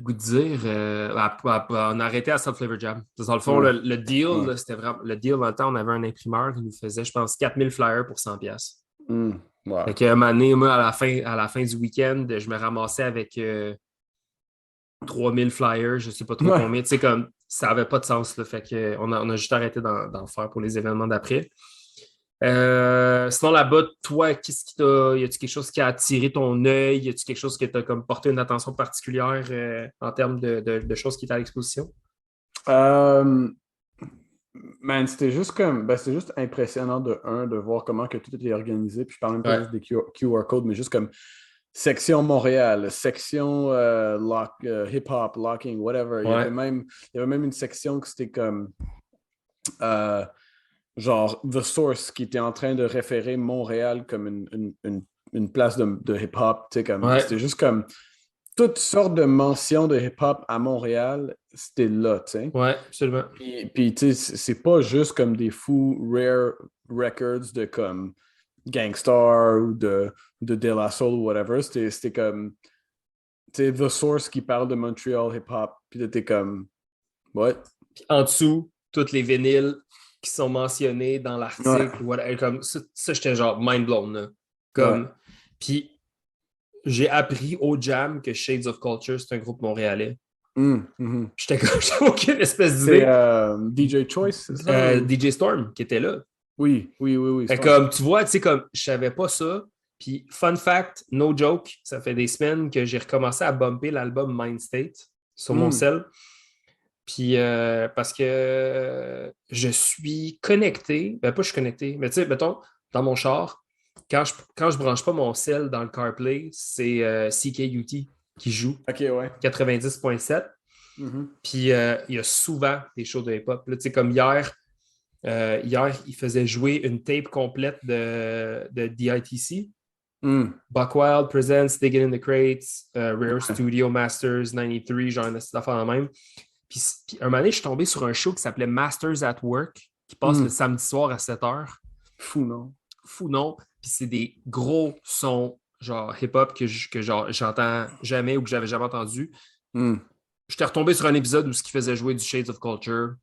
[SPEAKER 1] goût de dire, on a arrêté à South Flavor Jam. Dans le fond, le deal, là, c'était vraiment... Le deal, dans le temps, on avait un imprimeur qui nous faisait, je pense, 4000 flyers pour 100$.
[SPEAKER 2] Ouais.
[SPEAKER 1] Fait qu'à un moment donné, moi, à la fin du week-end, je me ramassais avec 3000 flyers, je sais pas trop
[SPEAKER 2] Ouais.
[SPEAKER 1] combien. Tu sais, comme ça avait pas de sens. Là, fait qu'on on a juste arrêté d'en faire pour les événements d'après. Sinon, là-bas, toi, qu'est-ce qui t'a. Y a-tu quelque chose qui a attiré ton œil? Y a-tu quelque chose qui t'a comme porté une attention particulière en termes de choses qui étaient à l'exposition?
[SPEAKER 2] Euh, Man, c'était juste comme, ben, c'était juste impressionnant de voir comment que tout était organisé. Puis je parle même pas
[SPEAKER 1] Ouais.
[SPEAKER 2] juste des QR codes, mais juste comme section Montréal, section hip-hop, locking, whatever.
[SPEAKER 1] Ouais.
[SPEAKER 2] Il y avait même une section que c'était comme euh, genre The Source qui était en train de référer Montréal comme une place de hip-hop.
[SPEAKER 1] Ouais.
[SPEAKER 2] C'était juste comme toutes sortes de mentions de hip-hop à Montréal, c'était là, tu sais.
[SPEAKER 1] Ouais, absolument.
[SPEAKER 2] Puis tu sais, c'est pas juste comme des fous rare records de comme Gangstar ou de La Soul ou whatever. C'était comme, tu sais, The Source qui parle de Montreal hip-hop. Puis t'es comme, what?
[SPEAKER 1] Puis en dessous, toutes les vinyles qui sont mentionnés dans
[SPEAKER 2] Ouais,
[SPEAKER 1] l'article, comme ça j'étais genre mind blown. Là.
[SPEAKER 2] ouais.
[SPEAKER 1] Comme, puis j'ai appris au Jam que Shades of Culture, c'est un groupe montréalais.
[SPEAKER 2] Mhm.
[SPEAKER 1] J'étais comme, j'avais aucune espèce
[SPEAKER 2] C'est
[SPEAKER 1] d'idée.
[SPEAKER 2] DJ Choice, c'est ça?
[SPEAKER 1] DJ Storm qui était là.
[SPEAKER 2] Oui, oui, oui, oui,
[SPEAKER 1] Fait
[SPEAKER 2] Storm.
[SPEAKER 1] comme, tu vois, tu sais, comme, je savais pas ça. Puis, fun fact, no joke, ça fait des semaines que j'ai recommencé à bumper l'album Mind State sur mon
[SPEAKER 2] Mm.
[SPEAKER 1] cell. Puis, parce que je suis connecté, ben pas je suis connecté, mais tu sais, mettons, dans mon char, quand je branche pas mon cell dans le CarPlay, c'est CKUT qui joue
[SPEAKER 2] Ok, ouais.
[SPEAKER 1] 90.7.
[SPEAKER 2] Mhm.
[SPEAKER 1] Puis, il y a souvent des shows de hip-hop. Là, tu sais, comme hier, il faisait jouer une tape complète de DITC.
[SPEAKER 2] Mm.
[SPEAKER 1] Buckwild Presents Digging in the Crates, Rare
[SPEAKER 2] Ouais.
[SPEAKER 1] Studio Masters 93, genre cette affaire la même. Puis un moment donné, je suis tombé sur un show qui s'appelait Masters at Work, qui passe le
[SPEAKER 2] Mm.
[SPEAKER 1] samedi soir à 7 h.
[SPEAKER 2] Fou, non?
[SPEAKER 1] Fou non. Puis c'est des gros sons, genre hip-hop, que genre, j'entends jamais ou que j'avais jamais entendu.
[SPEAKER 2] Mm.
[SPEAKER 1] J'étais retombé sur un épisode où ce qui faisait jouer du Shades of Culture.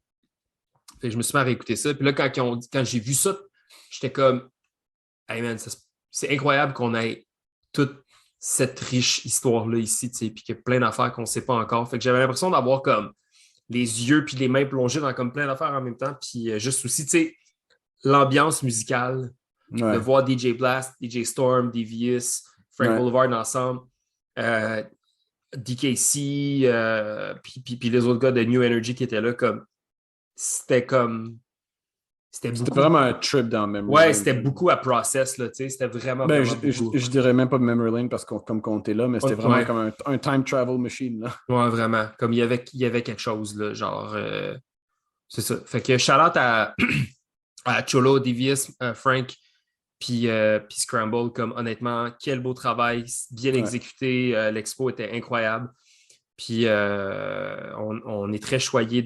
[SPEAKER 1] Fait que je me suis mis à réécouter ça. Puis là, quand j'ai vu ça, j'étais comme, hey man, c'est incroyable qu'on ait toute cette riche histoire-là ici, tu sais, puis qu'il y a plein d'affaires qu'on ne sait pas encore. Fait que j'avais l'impression d'avoir comme les yeux puis les mains plongés dans comme plein d'affaires en même temps. Puis juste aussi, tu sais, l'ambiance musicale, de
[SPEAKER 2] Ouais.
[SPEAKER 1] voir DJ Blast, DJ Storm, Devious, Frank
[SPEAKER 2] Ouais.
[SPEAKER 1] Boulevard ensemble, DKC, puis les autres gars de New Energy qui étaient là, c'était comme, c'était
[SPEAKER 2] C'était
[SPEAKER 1] beaucoup.
[SPEAKER 2] vraiment un trip dans Memory
[SPEAKER 1] Ouais,
[SPEAKER 2] Lane.
[SPEAKER 1] c'était beaucoup à process, là, tu sais, c'était vraiment,
[SPEAKER 2] Ben,
[SPEAKER 1] vraiment beaucoup.
[SPEAKER 2] je dirais même pas Memory Lane parce qu'on comme qu'on était là, mais c'était vraiment
[SPEAKER 1] Ouais,
[SPEAKER 2] comme un time travel machine, là.
[SPEAKER 1] ouais, vraiment. Comme il y avait quelque chose, là, genre, c'est ça. Fait que shout-out à Cholo, Devious, Frank, puis Scramble, comme honnêtement, quel beau travail, bien
[SPEAKER 2] Ouais.
[SPEAKER 1] exécuté. L'expo était incroyable. Puis on est très choyé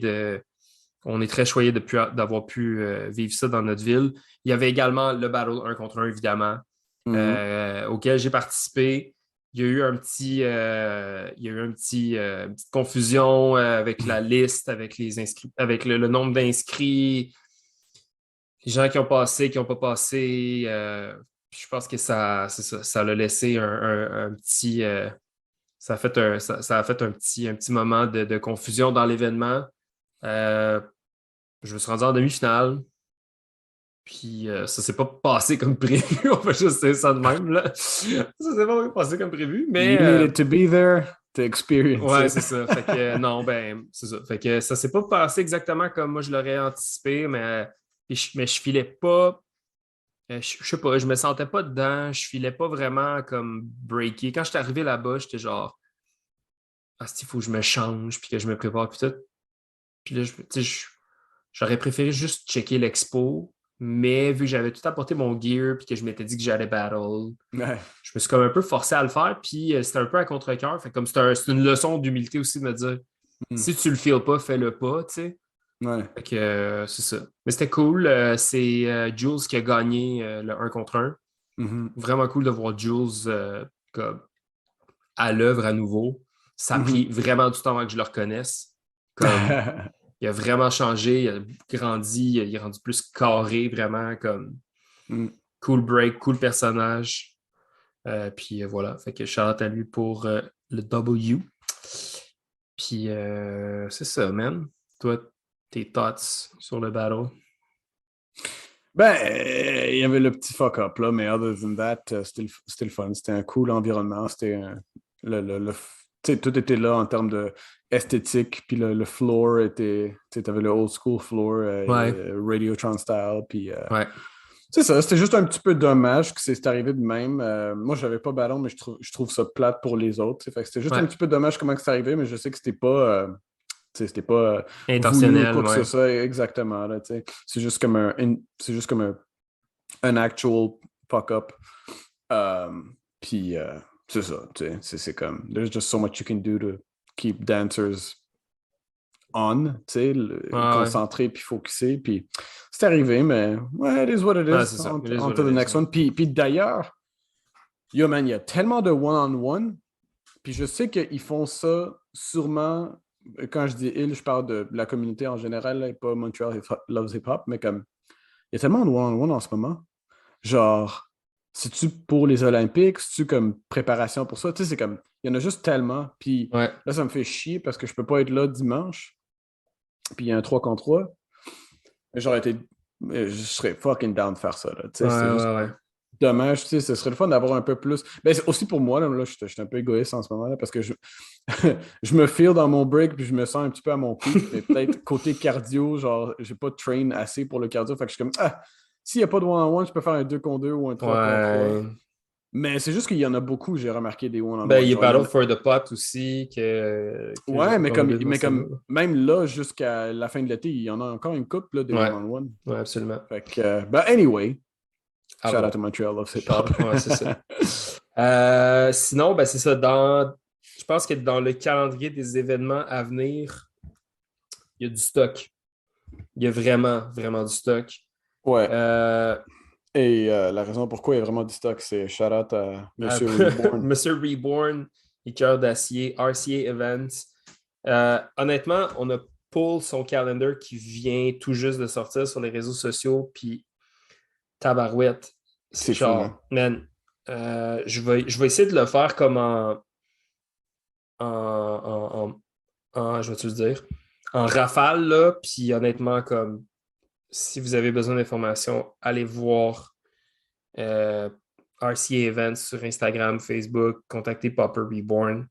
[SPEAKER 1] d'avoir pu vivre ça dans notre ville. Il y avait également le Battle 1 contre 1, évidemment,
[SPEAKER 2] Mhm.
[SPEAKER 1] auquel j'ai participé. Il y a eu une petite confusion avec la liste, avec les inscrits, avec le nombre d'inscrits, les gens qui ont passé, qui n'ont pas passé. Je pense que ça l'a laissé un petit. Ça a fait ça a fait un petit moment de confusion dans l'événement. Euh, je me suis rendu en demi-finale. Puis ça s'est pas passé comme prévu. On va juste dire ça de même, là. Ça s'est pas passé comme prévu, mais
[SPEAKER 2] You needed to be there to experience
[SPEAKER 1] ouais,
[SPEAKER 2] it.
[SPEAKER 1] c'est ça. Fait que non, ben, c'est ça. Fait que ça s'est pas passé exactement comme moi je l'aurais anticipé, mais je filais pas. Je sais pas, je me sentais pas dedans, je filais pas vraiment comme breaky. Quand j'étais arrivé là-bas, j'étais genre, ah, il faut que je me change, puis que je me prépare, puis tout. Puis là, tu sais, j'aurais préféré juste checker l'expo, mais vu que j'avais tout apporté mon gear, puis que je m'étais dit que j'allais battle,
[SPEAKER 2] Ouais.
[SPEAKER 1] je me suis comme un peu forcé à le faire, puis c'était un peu à contre-cœur. Fait comme c'est une leçon d'humilité aussi de me dire,
[SPEAKER 2] Mm.
[SPEAKER 1] si tu le feels pas, fais-le pas, tu sais.
[SPEAKER 2] Ouais.
[SPEAKER 1] Fait que c'est ça. Mais c'était cool. C'est Jules qui a gagné le 1 contre 1.
[SPEAKER 2] Mhm.
[SPEAKER 1] Vraiment cool de voir Jules comme à l'œuvre à nouveau. Ça a pris
[SPEAKER 2] Mhm.
[SPEAKER 1] vraiment du temps avant que je le reconnaisse. Comme il a vraiment changé, il a grandi, il est rendu plus carré, vraiment comme
[SPEAKER 2] Mm.
[SPEAKER 1] cool break, cool personnage. Puis voilà, fait que shout-out à lui pour le W. Puis c'est ça, man. Toi, tes thoughts sur le battle?
[SPEAKER 2] Ben, il y avait le petit fuck-up, là, mais other than that, c'était le fun. C'était un cool environnement. C'était tu sais, tout était là en termes de esthétique, puis le floor était, tu sais, t'avais le old school floor,
[SPEAKER 1] Ouais,
[SPEAKER 2] Radiotron style, puis
[SPEAKER 1] ouais,
[SPEAKER 2] c'est ça, c'était juste un petit peu dommage que c'est arrivé de même. Moi, j'avais pas ballon, mais je trouve ça plate pour les autres. Tu sais. Fait que c'était juste un
[SPEAKER 1] ouais.
[SPEAKER 2] petit peu dommage comment c'est arrivé, mais je sais que tu sais, c'était pas voulu ou
[SPEAKER 1] Intentionnel,
[SPEAKER 2] quoi que ce
[SPEAKER 1] ouais.
[SPEAKER 2] soit exactement. Là, tu sais. C'est juste comme un actual fuck-up. Puis c'est ça, tu sais, c'est comme, there's just so much you can do to keep dancers on, tu sais,
[SPEAKER 1] Ah ouais.
[SPEAKER 2] concentrés puis focusés. Puis c'est arrivé, mais ouais, it is what it
[SPEAKER 1] Ah,
[SPEAKER 2] is.
[SPEAKER 1] c'est ça.
[SPEAKER 2] On,
[SPEAKER 1] It is
[SPEAKER 2] on
[SPEAKER 1] what
[SPEAKER 2] to
[SPEAKER 1] it
[SPEAKER 2] the
[SPEAKER 1] is,
[SPEAKER 2] next
[SPEAKER 1] ouais.
[SPEAKER 2] one. Puis d'ailleurs, yo man, il y a tellement de one-on-one. Puis je sais qu'ils font ça sûrement. Quand je dis ils, je parle de la communauté en général, là, et pas Montreal Loves Hip Hop, mais comme il y a tellement de one-on-one en ce moment. Genre, si-tu pour les Olympiques, si-tu comme préparation pour ça, tu sais, c'est comme, il y en a juste tellement. Puis
[SPEAKER 1] Ouais,
[SPEAKER 2] là, ça me fait chier parce que je peux pas être là dimanche. Puis il y a un 3 contre 3. Mais j'aurais été, je serais fucking down de faire ça, là. Tu
[SPEAKER 1] ouais,
[SPEAKER 2] sais, c'est juste
[SPEAKER 1] ouais, ouais.
[SPEAKER 2] dommage, tu sais, ce serait le fun d'avoir un peu plus. Ben, c'est aussi pour moi, là, je suis un peu égoïste en ce moment, là, parce que je me feel dans mon break, puis je me sens un petit peu à mon pic, mais peut-être côté cardio, genre, j'ai pas de train assez pour le cardio, fait que je suis comme, s'il n'y a pas de one-on-one, je peux faire un 2 contre 2 ou un 3 contre 3.
[SPEAKER 1] Ouais.
[SPEAKER 2] Mais c'est juste qu'il y en a beaucoup, j'ai remarqué des
[SPEAKER 1] Ben, il
[SPEAKER 2] one-on-one.
[SPEAKER 1] y a
[SPEAKER 2] Genre, il y en
[SPEAKER 1] Battle
[SPEAKER 2] a...
[SPEAKER 1] for the Pot aussi,
[SPEAKER 2] Ouais,
[SPEAKER 1] qu'on a vu dans
[SPEAKER 2] mais
[SPEAKER 1] ce
[SPEAKER 2] comme
[SPEAKER 1] là.
[SPEAKER 2] même là, jusqu'à la fin de l'été, il y en a encore une couple là, des
[SPEAKER 1] Ouais,
[SPEAKER 2] one-on-one.
[SPEAKER 1] ouais, absolument.
[SPEAKER 2] Fait que, ben anyway,
[SPEAKER 1] À
[SPEAKER 2] shout out
[SPEAKER 1] voir.
[SPEAKER 2] to Montreal Loves Hip Hop.
[SPEAKER 1] Charles, ouais, c'est ça. Sinon, ben, c'est ça. Je pense que dans le calendrier des événements à venir, il y a du stock. Il y a vraiment, vraiment du stock.
[SPEAKER 2] Ouais.
[SPEAKER 1] Euh,
[SPEAKER 2] Et la raison pourquoi il y a vraiment du stock, c'est shout out à Monsieur Reborn.
[SPEAKER 1] Monsieur Reborn et Cœur d'Acier, RCA Events. Honnêtement, on a Paul son calendar qui vient tout juste de sortir sur les réseaux sociaux, puis tabarouette.
[SPEAKER 2] C'est fou, hein?
[SPEAKER 1] Genre, man, je vais essayer de le faire comme je vais te le dire, en rafale, là, puis honnêtement, comme si vous avez besoin d'informations, allez voir RCA Events sur Instagram, Facebook, contactez Popper Reborn.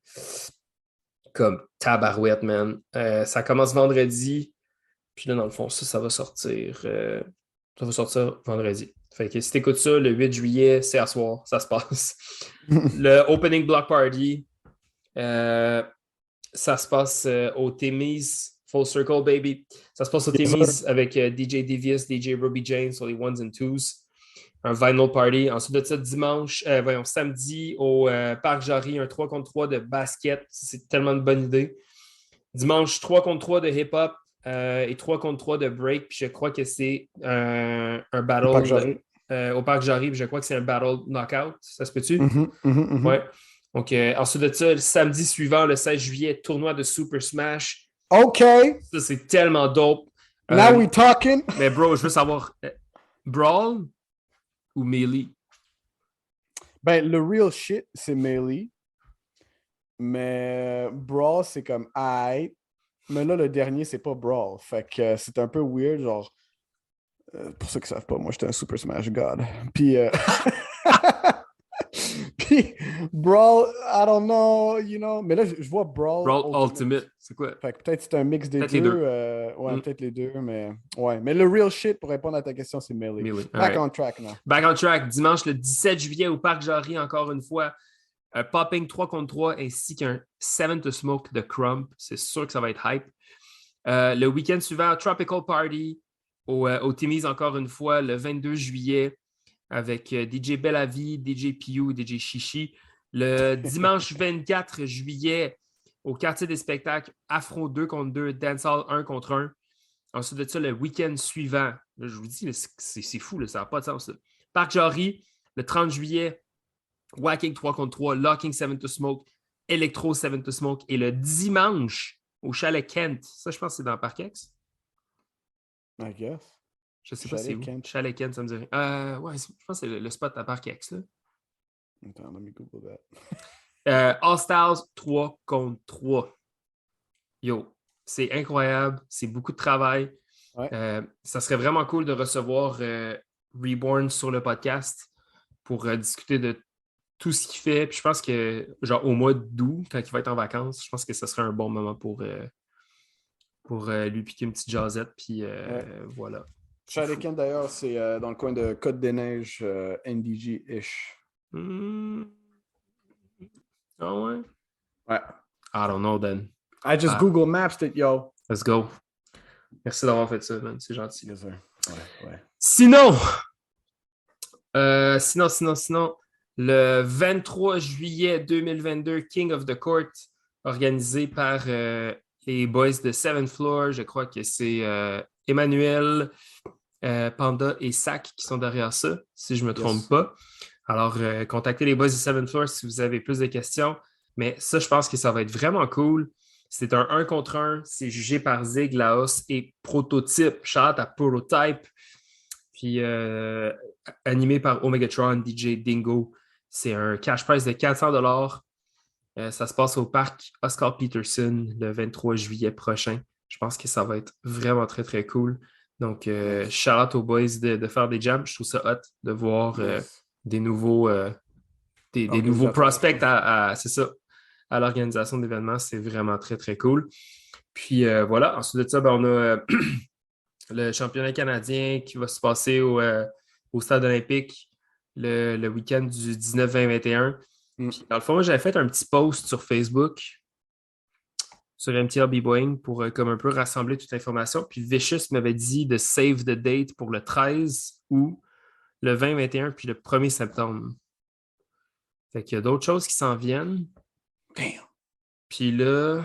[SPEAKER 1] Comme tabarouette, man. Ça commence vendredi, puis là, dans le fond, ça va sortir. Ça va sortir vendredi. Fait que si t'écoutes ça, le 8 juillet, c'est à soir, ça se passe. Le Opening Block Party, euh, ça se passe au Timmy's Full Circle, baby. Ça se passe au
[SPEAKER 2] Yes, sir.
[SPEAKER 1] Timmy's avec DJ Devious, DJ Ruby Jane sur les ones and twos. Un vinyl party. Ensuite de ça, samedi au Parc Jarry, un 3 contre 3 de basket. C'est tellement une bonne idée. Dimanche, 3 contre 3 de hip-hop et 3 contre 3 de break. Puis je crois que c'est un
[SPEAKER 2] Pas que
[SPEAKER 1] battle
[SPEAKER 2] j'arrive.
[SPEAKER 1] au Parc Jarry. Puis je crois que c'est un battle knockout. Ça se peut-tu?
[SPEAKER 2] Mhm, mhm, mhm.
[SPEAKER 1] Ouais. Donc, ensuite de ça, le samedi suivant, le 16 juillet, tournoi de Super Smash.
[SPEAKER 2] OK,
[SPEAKER 1] Ça, c'est tellement dope.
[SPEAKER 2] now we talking.
[SPEAKER 1] Mais bro, je veux savoir, Brawl ou Melee?
[SPEAKER 2] Ben, le real shit, c'est Melee. Mais Brawl, c'est comme aïe. Mais là, le dernier, c'est pas Brawl. Fait que c'est un peu weird. Genre, pour ceux qui savent pas, moi, j'étais un Super Smash God. Puis, puis Brawl, I don't know, you know. Mais là, je vois Brawl
[SPEAKER 1] Brawl
[SPEAKER 2] Ultimate.
[SPEAKER 1] Ultimate, c'est quoi?
[SPEAKER 2] Fait que peut-être c'est un mix des
[SPEAKER 1] Peut-être les
[SPEAKER 2] deux.
[SPEAKER 1] deux.
[SPEAKER 2] Ouais,
[SPEAKER 1] Mm.
[SPEAKER 2] peut-être les deux, mais ouais. Mais le real shit, pour répondre à ta question, c'est Melee.
[SPEAKER 1] Melee. All
[SPEAKER 2] Back
[SPEAKER 1] right.
[SPEAKER 2] on track now.
[SPEAKER 1] Back on track. Dimanche, le 17 juillet, au Parc Jarry, encore une fois. Un popping 3 contre 3 ainsi qu'un 7 to Smoke de Crump. C'est sûr que ça va être hype. Le week-end suivant, Tropical Party au Timmy's, encore une fois, le 22 juillet, avec DJ Bellavi, DJ Piu, DJ Chichi. Le dimanche 24 juillet, au quartier des spectacles, Afro 2 contre 2, Dancehall 1 contre 1. Ensuite de ça, le week-end suivant, là, je vous dis, c'est fou, là, ça n'a pas de sens. Là. Parc Jarry, le 30 juillet, Whacking 3 contre 3, Locking 7 to Smoke, Electro 7 to Smoke. Et le dimanche, au Chalet Kent, ça, je pense que c'est dans Parkex.
[SPEAKER 2] I guess.
[SPEAKER 1] Je ne sais pas c'est
[SPEAKER 2] Chalet
[SPEAKER 1] où.
[SPEAKER 2] Kent.
[SPEAKER 1] Chalet Kent, ça me dirait. Ouais, je pense que c'est le spot à Parkex. Là.
[SPEAKER 2] Attends, let me Google that.
[SPEAKER 1] All Stars 3 contre 3. Yo, c'est incroyable. C'est beaucoup de travail.
[SPEAKER 2] Ouais.
[SPEAKER 1] Ça serait vraiment cool de recevoir Reborn sur le podcast pour discuter de tout ce qu'il fait. Puis je pense que, genre, au mois d'août, quand il va être en vacances, je pense que ce serait un bon moment pour lui piquer une petite jasette. Puis voilà.
[SPEAKER 2] Shawinigan, d'ailleurs, c'est dans le coin de Côte-des-Neiges, NDG-ish.
[SPEAKER 1] Ah ouais?
[SPEAKER 2] Ouais.
[SPEAKER 1] I don't know then.
[SPEAKER 2] I just Google Maps it, yo.
[SPEAKER 1] Let's go. Merci d'avoir fait ça, man. C'est gentil.
[SPEAKER 2] Yes, sir. Ouais.
[SPEAKER 1] Sinon, le 23 juillet 2022, King of the Court, organisé par les boys de Seventh Floor. Je crois que c'est Emmanuel, Panda et Sac qui sont derrière ça, si je ne me trompe pas. Alors, contactez les boys de Seventh Floor si vous avez plus de questions. Mais ça, je pense que ça va être vraiment cool. C'est un 1 contre 1. C'est jugé par Zig, Laos et Prototype. Shout à Prototype. Puis animé par Omegatron, DJ Dingo. C'est un cash prize de 400 $. Ça se passe au parc Oscar Peterson le 23 juillet prochain. Je pense que ça va être vraiment très, très cool. Donc, shout out aux boys de faire des jams. Je trouve ça hot de voir des nouveaux prospects c'est ça, à l'organisation d'événements. C'est vraiment très, très cool. Puis voilà, ensuite de ça, on a le championnat canadien qui va se passer au Stade olympique le week-end du 19, 20, 21. Puis, dans le fond, j'avais fait un petit post sur Facebook sur MTL B-Boing pour comme un peu rassembler toute l'information. Puis Vicious m'avait dit de save the date pour le 13 août, le 20, 21, puis le 1er septembre. Fait qu'il y a d'autres choses qui s'en viennent.
[SPEAKER 2] Damn.
[SPEAKER 1] Puis là,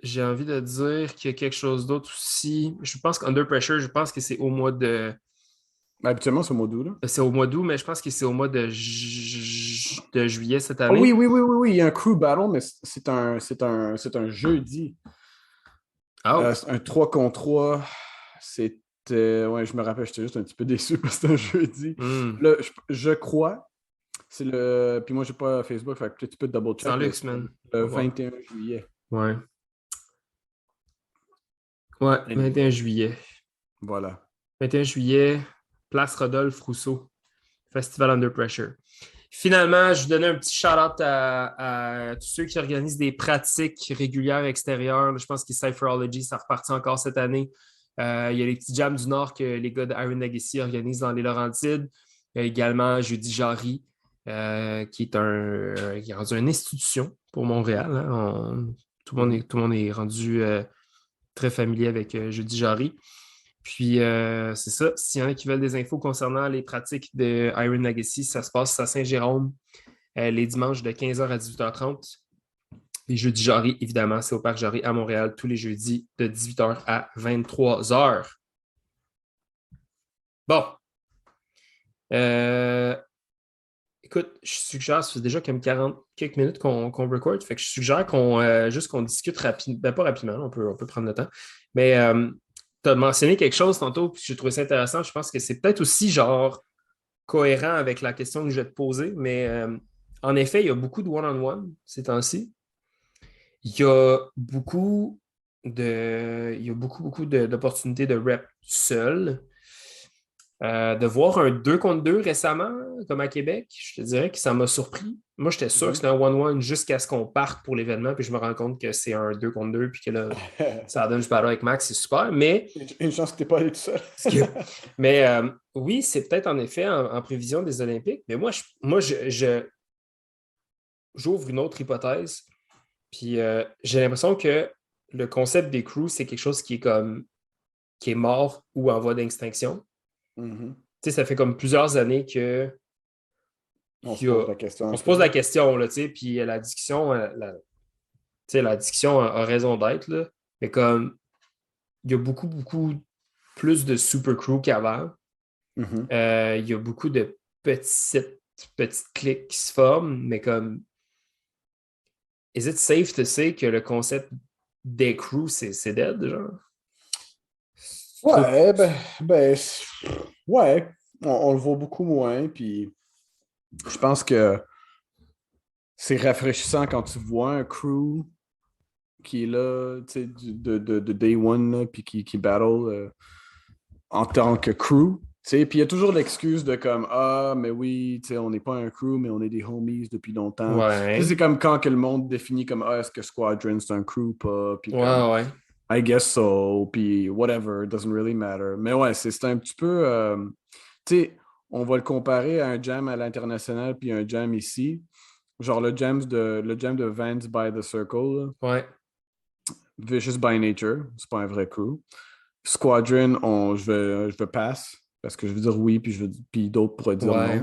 [SPEAKER 1] j'ai envie de dire qu'il y a quelque chose d'autre aussi. Je pense qu'Under Pressure, je pense que c'est au mois de...
[SPEAKER 2] Habituellement, c'est au mois d'août, là.
[SPEAKER 1] C'est au mois d'août, mais je pense que c'est au mois de juillet cette année.
[SPEAKER 2] Oui. Il y a un crew battle, mais c'est un jeudi. C'est un 3 contre 3. C'était... Ouais, je me rappelle, j'étais juste un petit peu déçu parce que c'était un jeudi. Là, je crois... C'est le... Puis moi, j'ai pas Facebook, fait que tu peux double-check.
[SPEAKER 1] Sans luxe, man.
[SPEAKER 2] Le 21 juillet.
[SPEAKER 1] Ouais, 21 juillet.
[SPEAKER 2] Voilà.
[SPEAKER 1] 21 juillet, Place Rodolphe Rousseau, Festival Under Pressure. Finalement, je vous donnais un petit shout-out à tous ceux qui organisent des pratiques régulières extérieures. Je pense que Cypherology, ça repartit encore cette année. Il y a les petits jams du Nord que les gars de Iron Legacy organisent dans les Laurentides. Il y a également Jeudi Jarry, qui est rendu une institution pour Montréal. Hein. Tout le monde est rendu très familier avec Jeudi Jarry. Puis, c'est ça. S'il y en a qui veulent des infos concernant les pratiques de Iron Legacy, ça se passe à Saint-Jérôme les dimanches de 15h à 18h30. Les jeudis Jarry, évidemment, c'est au Parc Jarry à Montréal tous les jeudis de 18h à 23h. Bon. Écoute, je suggère, ça fait déjà comme 40 quelques minutes qu'on record, fait que je suggère qu'on discute rapidement. Ben, pas rapidement, on peut prendre le temps. Mais tu as mentionné quelque chose tantôt, puis j'ai trouvé ça intéressant. Je pense que c'est peut-être aussi genre cohérent avec la question que je vais te poser, mais en effet, il y a beaucoup de one-on-one ces temps-ci. Il y a beaucoup d'opportunités de rep seul. De voir un 2 contre 2 récemment, comme à Québec, je te dirais que ça m'a surpris. Moi, j'étais sûr que c'était un 1-1 jusqu'à ce qu'on parte pour l'événement, puis je me rends compte que c'est un 2 contre 2, puis que là, ça donne, je parle avec Max, c'est super, mais...
[SPEAKER 2] Une chance que tu n'es pas allé tout seul.
[SPEAKER 1] Mais oui, c'est peut-être en effet en prévision des Olympiques, mais moi, j'ouvre une autre hypothèse, puis j'ai l'impression que le concept des crews, c'est quelque chose qui est mort ou en voie d'extinction.
[SPEAKER 2] Mm-hmm.
[SPEAKER 1] Tu sais, ça fait comme plusieurs années que
[SPEAKER 2] on se
[SPEAKER 1] pose la question, là, tu sais, puis la discussion, la discussion a raison d'être, là, mais comme il y a beaucoup, beaucoup plus de super crew qu'avant.
[SPEAKER 2] Mm-hmm.
[SPEAKER 1] Il y a beaucoup de petites cliques qui se forment, mais comme is it safe to say que le concept des crews, c'est dead, genre?
[SPEAKER 2] Ouais, ouais, on le voit beaucoup moins, puis je pense que c'est rafraîchissant quand tu vois un crew qui est là, tu sais, de day one, là, puis qui battle en tant que crew. Puis il y a toujours l'excuse de comme ah, mais oui, on n'est pas un crew, mais on est des homies depuis longtemps.
[SPEAKER 1] Ouais.
[SPEAKER 2] C'est comme quand que le monde définit comme ah, est-ce que Squadron c'est un crew ou pas, puis comme
[SPEAKER 1] Ouais.
[SPEAKER 2] I guess so, puis whatever, it doesn't really matter. Mais ouais, c'est un petit peu. Tu sais, on va le comparer à un jam à l'international puis un jam ici. Genre le jam de Vans by the Circle, là.
[SPEAKER 1] Ouais.
[SPEAKER 2] Vicious by Nature, c'est pas un vrai crew. Squadron, je vais pass, parce que je veux dire oui, puis d'autres pourraient dire
[SPEAKER 1] Ouais.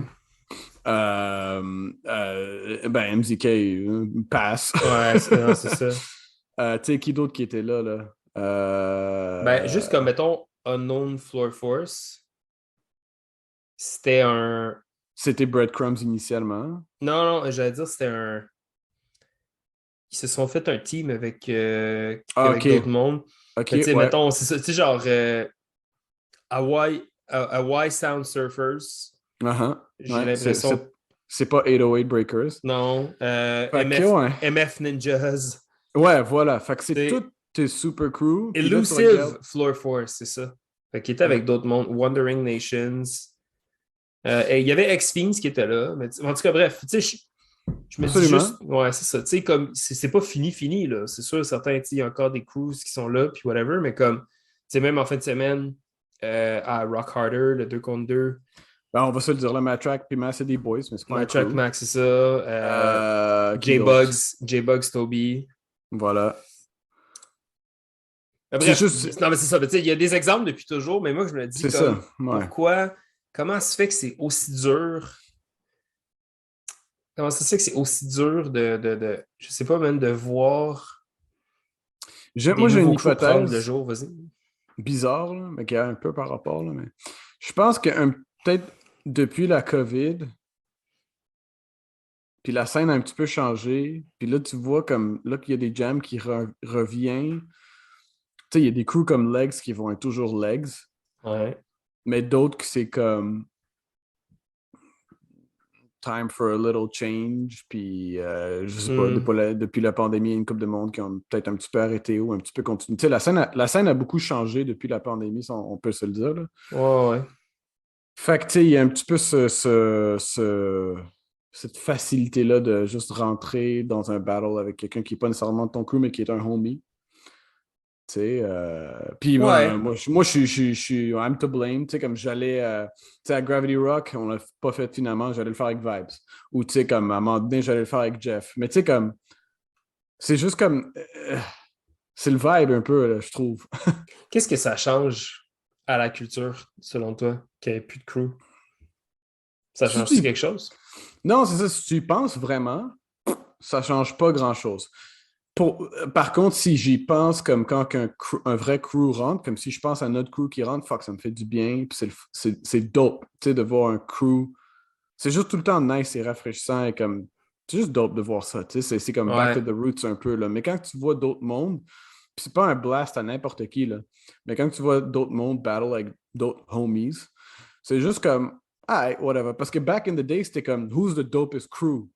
[SPEAKER 2] non. Ben, MZK, pass.
[SPEAKER 1] Ouais, non, c'est ça.
[SPEAKER 2] Tu sais, qui d'autre qui était là, là?
[SPEAKER 1] Ben, juste comme, mettons, Unknown Floor Force, c'était un...
[SPEAKER 2] C'était Breadcrumbs initialement.
[SPEAKER 1] Non, j'allais dire c'était un... Ils se sont fait un team
[SPEAKER 2] Ah,
[SPEAKER 1] avec
[SPEAKER 2] ok.
[SPEAKER 1] d'autres mondes.
[SPEAKER 2] Ok,
[SPEAKER 1] Mais tu sais,
[SPEAKER 2] ouais.
[SPEAKER 1] mettons, c'est ça, tu sais, genre Hawaii Sound Surfers,
[SPEAKER 2] Uh-huh.
[SPEAKER 1] j'ai
[SPEAKER 2] Ouais.
[SPEAKER 1] l'impression...
[SPEAKER 2] C'est pas 808 Breakers.
[SPEAKER 1] Non.
[SPEAKER 2] Fait que, ouais.
[SPEAKER 1] MF Ninjas.
[SPEAKER 2] Ouais, voilà. Fait que c'est
[SPEAKER 1] C'est
[SPEAKER 2] tout tes super crew. Puis là, tu regardes.
[SPEAKER 1] Elusive Floor Force, c'est ça. Fait qu'il était
[SPEAKER 2] Ouais.
[SPEAKER 1] avec d'autres mondes. Wandering Nations. Et il y avait X-Fiends qui était là. Mais en tout cas, bref, tu sais, je me dis
[SPEAKER 2] Absolument.
[SPEAKER 1] juste, ouais, c'est ça. Tu sais, comme, c'est pas fini, là. C'est sûr, certains, tu sais, il y a encore des crews qui sont là, puis whatever, mais comme, tu sais, même en fin de semaine, à Rock Harder, le 2 contre 2,
[SPEAKER 2] Ben, on va se le dire, le Matrack puis Mass, c'est des boys, mais c'est pas un
[SPEAKER 1] Track
[SPEAKER 2] crew.
[SPEAKER 1] Max, c'est ça.
[SPEAKER 2] Qui d'autre?
[SPEAKER 1] J-Bugs, Toby.
[SPEAKER 2] Voilà. C'est
[SPEAKER 1] Bref,
[SPEAKER 2] juste.
[SPEAKER 1] non, mais c'est ça. Mais tu sais, il y a des exemples depuis toujours, mais moi, je me dis
[SPEAKER 2] C'est ça.
[SPEAKER 1] comme,
[SPEAKER 2] Ouais.
[SPEAKER 1] comment ça se fait que c'est aussi dur? Comment ça se fait que c'est aussi dur je sais pas, même de voir des
[SPEAKER 2] Moi, j'ai une
[SPEAKER 1] nouveaux crews prendre le
[SPEAKER 2] hypothèse
[SPEAKER 1] jour, vas-y.
[SPEAKER 2] bizarre, là, mais qui a un peu par rapport. Là, mais je pense que peut-être depuis la COVID, puis la scène a un petit peu changé. Puis là, tu vois comme là qu'il y a des jams qui reviennent. Tu sais, il y a des crews comme Legs qui vont être toujours Legs,
[SPEAKER 1] Ouais.
[SPEAKER 2] mais d'autres que c'est comme time for a little change. Puis je sais pas,
[SPEAKER 1] Hmm.
[SPEAKER 2] depuis la pandémie, il y a une couple de monde qui ont peut-être un petit peu arrêté ou un petit peu continué. Tu sais, la scène a beaucoup changé depuis la pandémie, ça, on peut se le dire, là.
[SPEAKER 1] Ouais.
[SPEAKER 2] Fait que, tu sais, il y a un petit peu cette facilité-là de juste rentrer dans un battle avec quelqu'un qui n'est pas nécessairement de ton crew, mais qui est un homie. Tu sais, puis
[SPEAKER 1] Ouais.
[SPEAKER 2] je suis I'm to blame. Tu sais, comme j'allais, tu sais, à Gravity Rock, on l'a pas fait finalement, j'allais le faire avec Vibes. Ou, tu sais, comme à un moment donné, j'allais le faire avec Jeff. Mais, tu sais, comme, c'est juste comme, c'est le vibe un peu, là, je trouve.
[SPEAKER 1] Qu'est-ce que ça change à la culture, selon toi, qu'il n'y ait plus de crew? Ça
[SPEAKER 2] Si
[SPEAKER 1] change-tu
[SPEAKER 2] tu
[SPEAKER 1] quelque chose?
[SPEAKER 2] Non, c'est ça, si tu y penses vraiment, ça change pas grand-chose. Par contre, si j'y pense comme quand un vrai crew rentre, comme si je pense à notre crew qui rentre, fuck, ça me fait du bien. Puis c'est dope, tu sais, de voir un crew. C'est juste tout le temps nice et rafraîchissant et comme. C'est juste dope de voir ça, tu sais. C'est comme back to
[SPEAKER 1] Ouais.
[SPEAKER 2] the roots un peu, là. Mais quand tu vois d'autres mondes, puis c'est pas un blast à n'importe qui, là. Mais quand tu vois d'autres mondes battle avec d'autres homies, c'est juste comme, ah, whatever. Parce que back in the day, c'était comme, who's the dopest crew?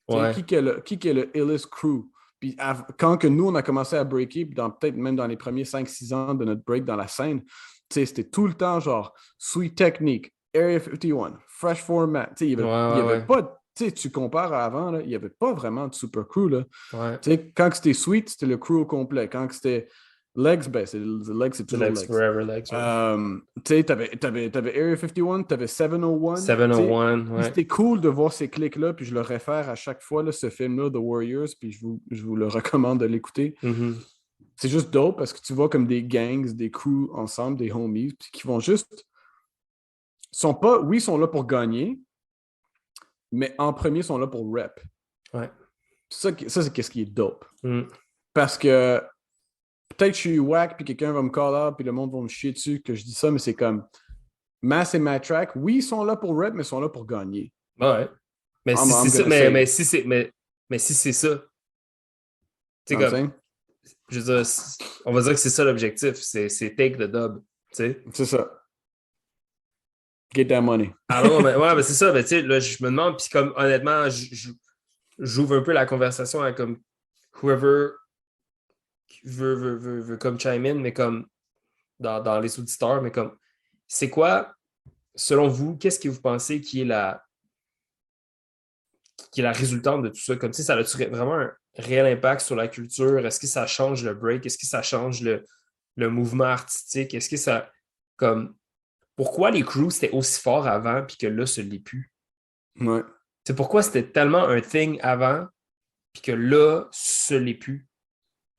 [SPEAKER 2] Tu sais,
[SPEAKER 1] Ouais.
[SPEAKER 2] qui est le illest crew? Puis quand que nous, on a commencé à breaker, puis peut-être même dans les premiers 5-6 ans de notre break dans la scène, tu sais, c'était tout le temps genre Sweet Technique, Area 51, Fresh Format. Tu sais, il y avait
[SPEAKER 1] Ouais.
[SPEAKER 2] pas, tu sais, tu compares à avant, là, il n'y avait pas vraiment de super crew, là.
[SPEAKER 1] Ouais.
[SPEAKER 2] Tu sais, quand c'était Sweet, c'était le crew au complet. Quand c'était Legs, ben, Legs, c'est
[SPEAKER 1] C'est
[SPEAKER 2] toujours
[SPEAKER 1] Lex
[SPEAKER 2] Legs.
[SPEAKER 1] Forever Lex, ouais.
[SPEAKER 2] Tu sais, t'avais Area 51, t'avais 701, tu sais.
[SPEAKER 1] 701,
[SPEAKER 2] Puis
[SPEAKER 1] ouais.
[SPEAKER 2] c'était cool de voir ces clics-là, puis je le réfère à chaque fois, là, ce film-là, The Warriors, puis je vous le recommande de l'écouter.
[SPEAKER 1] Mhm.
[SPEAKER 2] C'est juste dope parce que tu vois comme des gangs, des crews ensemble, des homies, puis qui vont juste. Sont pas, oui, ils sont là pour gagner, mais en premier, ils sont là pour rep.
[SPEAKER 1] Ouais.
[SPEAKER 2] Ça c'est qu'est-ce qui est dope.
[SPEAKER 1] Mm.
[SPEAKER 2] Parce que peut-être que je suis whack, puis quelqu'un va me call out, puis le monde va me chier dessus que je dis ça, mais c'est comme Mass et Matrack, oui, ils sont là pour rep, mais ils sont là pour gagner.
[SPEAKER 1] Ouais. Mais si c'est
[SPEAKER 2] I'm
[SPEAKER 1] ça,
[SPEAKER 2] gonna say.
[SPEAKER 1] mais si c'est ça, tu sais,
[SPEAKER 2] You know what I'm
[SPEAKER 1] comme,
[SPEAKER 2] saying?
[SPEAKER 1] je veux dire, on va dire que c'est ça l'objectif, c'est take the dub, tu sais.
[SPEAKER 2] C'est ça. Get that money.
[SPEAKER 1] Alors, mais, ouais, mais c'est ça. Mais, tu sais, là, je me demande, puis comme honnêtement, j'ouvre un peu la conversation à comme whoever veut comme chime in, mais comme dans les auditeurs, mais comme c'est quoi, selon vous, qu'est-ce que vous pensez qui est la résultante de tout ça? Comme si ça a vraiment un réel impact sur la culture? Est-ce que ça change le break? Est-ce que ça change le mouvement artistique? Est-ce que ça comme pourquoi les crews c'était aussi fort avant puis que là, ce l'est plus?
[SPEAKER 2] Ouais.
[SPEAKER 1] C'est pourquoi c'était tellement un thing avant puis que là, ce l'est plus.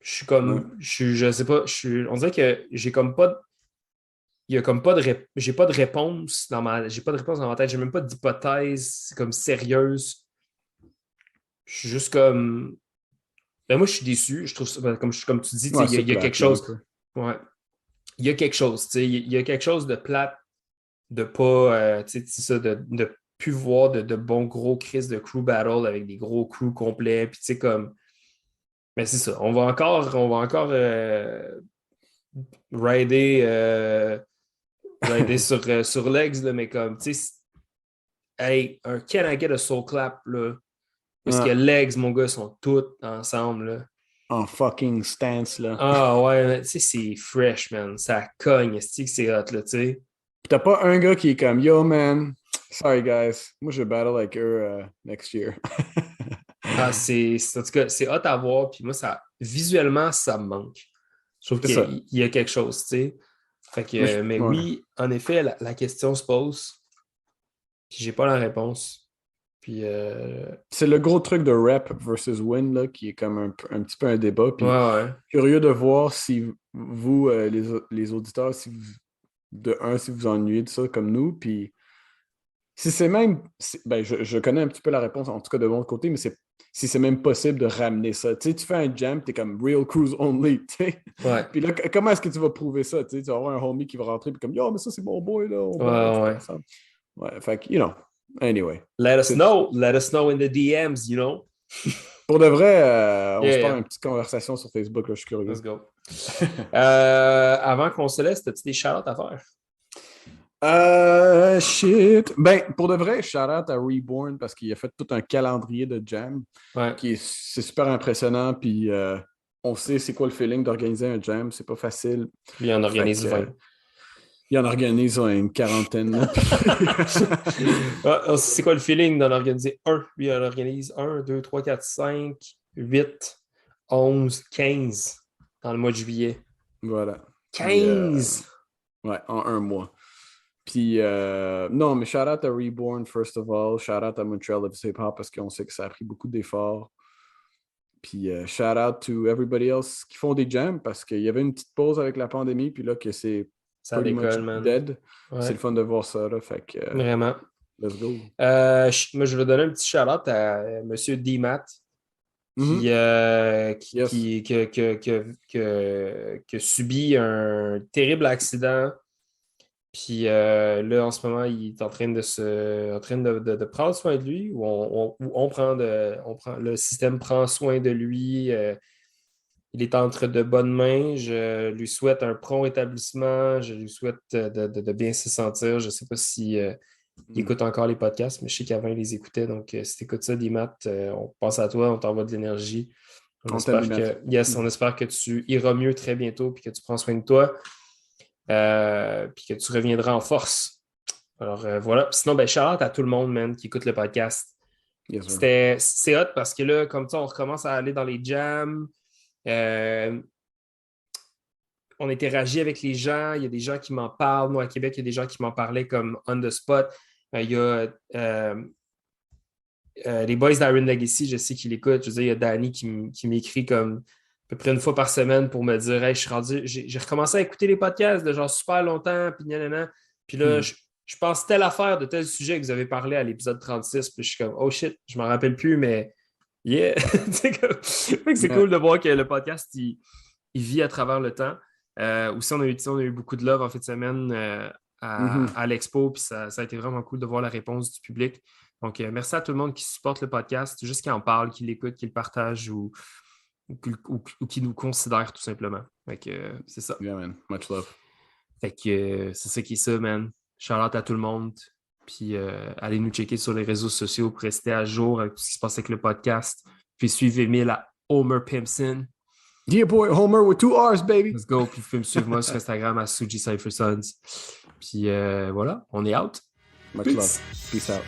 [SPEAKER 2] Ouais.
[SPEAKER 1] Je sais pas, on dirait que j'ai comme pas, il y a comme pas de, j'ai pas de réponse j'ai pas de réponse dans ma tête, j'ai même pas d'hypothèse comme sérieuse. Je suis juste comme, ben moi je suis déçu, je trouve ça, ben, comme tu dis,
[SPEAKER 2] Ouais,
[SPEAKER 1] il
[SPEAKER 2] c'est
[SPEAKER 1] y a quelque
[SPEAKER 2] plate, là, un
[SPEAKER 1] chose,
[SPEAKER 2] peu.
[SPEAKER 1] ouais, il y a quelque chose, il y a quelque chose de plate de pas, c'est ça, de plus voir de bons gros crises de crew battle avec des gros crews complets, puis tu sais comme, mais c'est ça, on va encore rider, rider sur legs, là, mais comme, tu sais, hey, un Can I Get a Soul Clap, là, parce que
[SPEAKER 2] Ouais.
[SPEAKER 1] legs, mon gars, sont tous ensemble, là.
[SPEAKER 2] En fucking stance, là.
[SPEAKER 1] Ah ouais, tu sais, c'est fresh, man. Ça cogne, c'est hot, là, tu sais.
[SPEAKER 2] Pis t'as pas un gars qui est comme, yo, man, sorry, guys. Moi, je battle avec eux next year.
[SPEAKER 1] Ah, en tout cas, c'est hot à voir, puis moi, visuellement, ça me manque. Je trouve
[SPEAKER 2] C'est
[SPEAKER 1] qu'il
[SPEAKER 2] ça.
[SPEAKER 1] y a quelque chose, tu sais. Fait
[SPEAKER 2] Mais,
[SPEAKER 1] que, mais
[SPEAKER 2] ouais.
[SPEAKER 1] oui, en effet, la question se pose, puis j'ai pas la réponse. Puis,
[SPEAKER 2] C'est le gros truc de rep versus win, là, qui est comme un petit peu un débat.
[SPEAKER 1] ouais,
[SPEAKER 2] Puis,
[SPEAKER 1] ouais.
[SPEAKER 2] curieux de voir si vous, les auditeurs, si vous ennuyez de ça comme nous. Puis, si c'est même. Ben, je connais un petit peu la réponse, en tout cas de mon côté, mais si c'est même possible de ramener ça. Tu sais, tu fais un jam, t'es comme real cruise only, tu sais.
[SPEAKER 1] Ouais,
[SPEAKER 2] Puis là, comment est-ce que tu vas prouver ça? Tu sais, tu vas avoir un homie qui va rentrer, puis comme, yo, mais ça, c'est mon boy, là, on
[SPEAKER 1] ouais,
[SPEAKER 2] battle tout
[SPEAKER 1] ouais.
[SPEAKER 2] ensemble. Ouais, fait que, you know, anyway.
[SPEAKER 1] Let us
[SPEAKER 2] C'est-
[SPEAKER 1] know. Let us know in the DMs, you know?
[SPEAKER 2] Pour de vrai, on
[SPEAKER 1] Yeah,
[SPEAKER 2] se parle
[SPEAKER 1] yeah.
[SPEAKER 2] une petite conversation sur Facebook, là, je suis
[SPEAKER 1] Let's
[SPEAKER 2] curieux.
[SPEAKER 1] go. Avant qu'on se laisse, as-tu des shout à faire?
[SPEAKER 2] Shit. Ben, pour de vrai, shout out à Reborn parce qu'il a fait tout un calendrier de jam
[SPEAKER 1] Ouais.
[SPEAKER 2] c'est super impressionnant. Puis on sait c'est quoi le feeling d'organiser un jam. C'est pas facile.
[SPEAKER 1] Lui, il en
[SPEAKER 2] Fait
[SPEAKER 1] organise
[SPEAKER 2] que,
[SPEAKER 1] 20.
[SPEAKER 2] il en organise une quarantaine. Là,
[SPEAKER 1] Ah, c'est quoi le feeling d'en organiser un? Lui, il en organise 1, 2, 3, 4, 5, 8, 11, 15 dans le mois de juillet.
[SPEAKER 2] voilà. Puis,
[SPEAKER 1] 15!
[SPEAKER 2] ouais, en un mois. Puis, non, mais shout out à Reborn, first of all. Shout out à Montreal FC Hip Hop parce qu'on sait que ça a pris beaucoup d'efforts. Puis shout out to everybody else qui font des jams parce qu'il y avait une petite pause avec la pandémie, puis là que c'est
[SPEAKER 1] Ça
[SPEAKER 2] pretty much
[SPEAKER 1] décolle, man.
[SPEAKER 2] dead. C'est
[SPEAKER 1] Ouais,
[SPEAKER 2] le fun de voir ça, là. Fait que
[SPEAKER 1] vraiment.
[SPEAKER 2] let's go.
[SPEAKER 1] Moi, je vais donner un petit shout-out à Monsieur D-Mat qui,
[SPEAKER 2] Mhm. Yes.
[SPEAKER 1] qui a subi un terrible accident. Puis là, en ce moment, il est en train de prendre soin de lui, ou le système prend soin de lui. Il est entre de bonnes mains. Je lui souhaite un prompt établissement. Je lui souhaite de bien se sentir. Je ne sais pas si il écoute encore les podcasts, mais je sais qu'avant, il les écoutait. Donc, si tu écoutes ça, Dimat, on pense à toi, on t'envoie de l'énergie. On
[SPEAKER 2] On t'aime,
[SPEAKER 1] espère
[SPEAKER 2] Matt.
[SPEAKER 1] que, yes, on espère que tu iras mieux très bientôt puis que tu prends soin de toi. Puis que tu reviendras en force. Alors voilà. Sinon, ben, shout out à tout le monde, man, qui écoute le podcast.
[SPEAKER 2] Yes, sir.
[SPEAKER 1] C'est hot parce que là, comme ça, on recommence à aller dans les jams. On interagit avec les gens. Il y a des gens qui m'en parlent. Moi, à Québec, il y a des gens qui m'en parlaient comme on the spot. Il y a les boys d'Iron Legacy, je sais qu'ils écoutent. Je veux dire, il y a Danny qui m'écrit comme à peu près une fois par semaine pour me dire hey, je suis rendu, j'ai recommencé à écouter les podcasts de genre super longtemps, puis nanana. Puis là, je pense telle affaire de tel sujet que vous avez parlé à l'épisode 36, puis je suis comme oh shit, je m'en rappelle plus, mais yeah. C'est
[SPEAKER 2] Ouais.
[SPEAKER 1] cool de voir que le podcast, il vit à travers le temps. Aussi, on a eu beaucoup de love en fin de semaine à l'expo, puis ça a été vraiment cool de voir la réponse du public. Donc, merci à tout le monde qui supporte le podcast, juste qui en parle, qui l'écoute, qui le partage ou qui nous considère tout simplement. Fait que c'est ça.
[SPEAKER 2] Yeah, man. Much love.
[SPEAKER 1] Fait que c'est ça qui est ça, man. Shout-out à tout le monde. Puis allez nous checker sur les réseaux sociaux pour rester à jour avec tout ce qui se passe avec le podcast. Puis suivez Emile à Homer Pimpson.
[SPEAKER 2] Yeah boy, Homer with 2 R's, baby.
[SPEAKER 1] Let's go. Puis vous pouvez me suivre moi sur Instagram à Suji Cypher Sons. Puis voilà, on est out.
[SPEAKER 2] Much love. Peace out.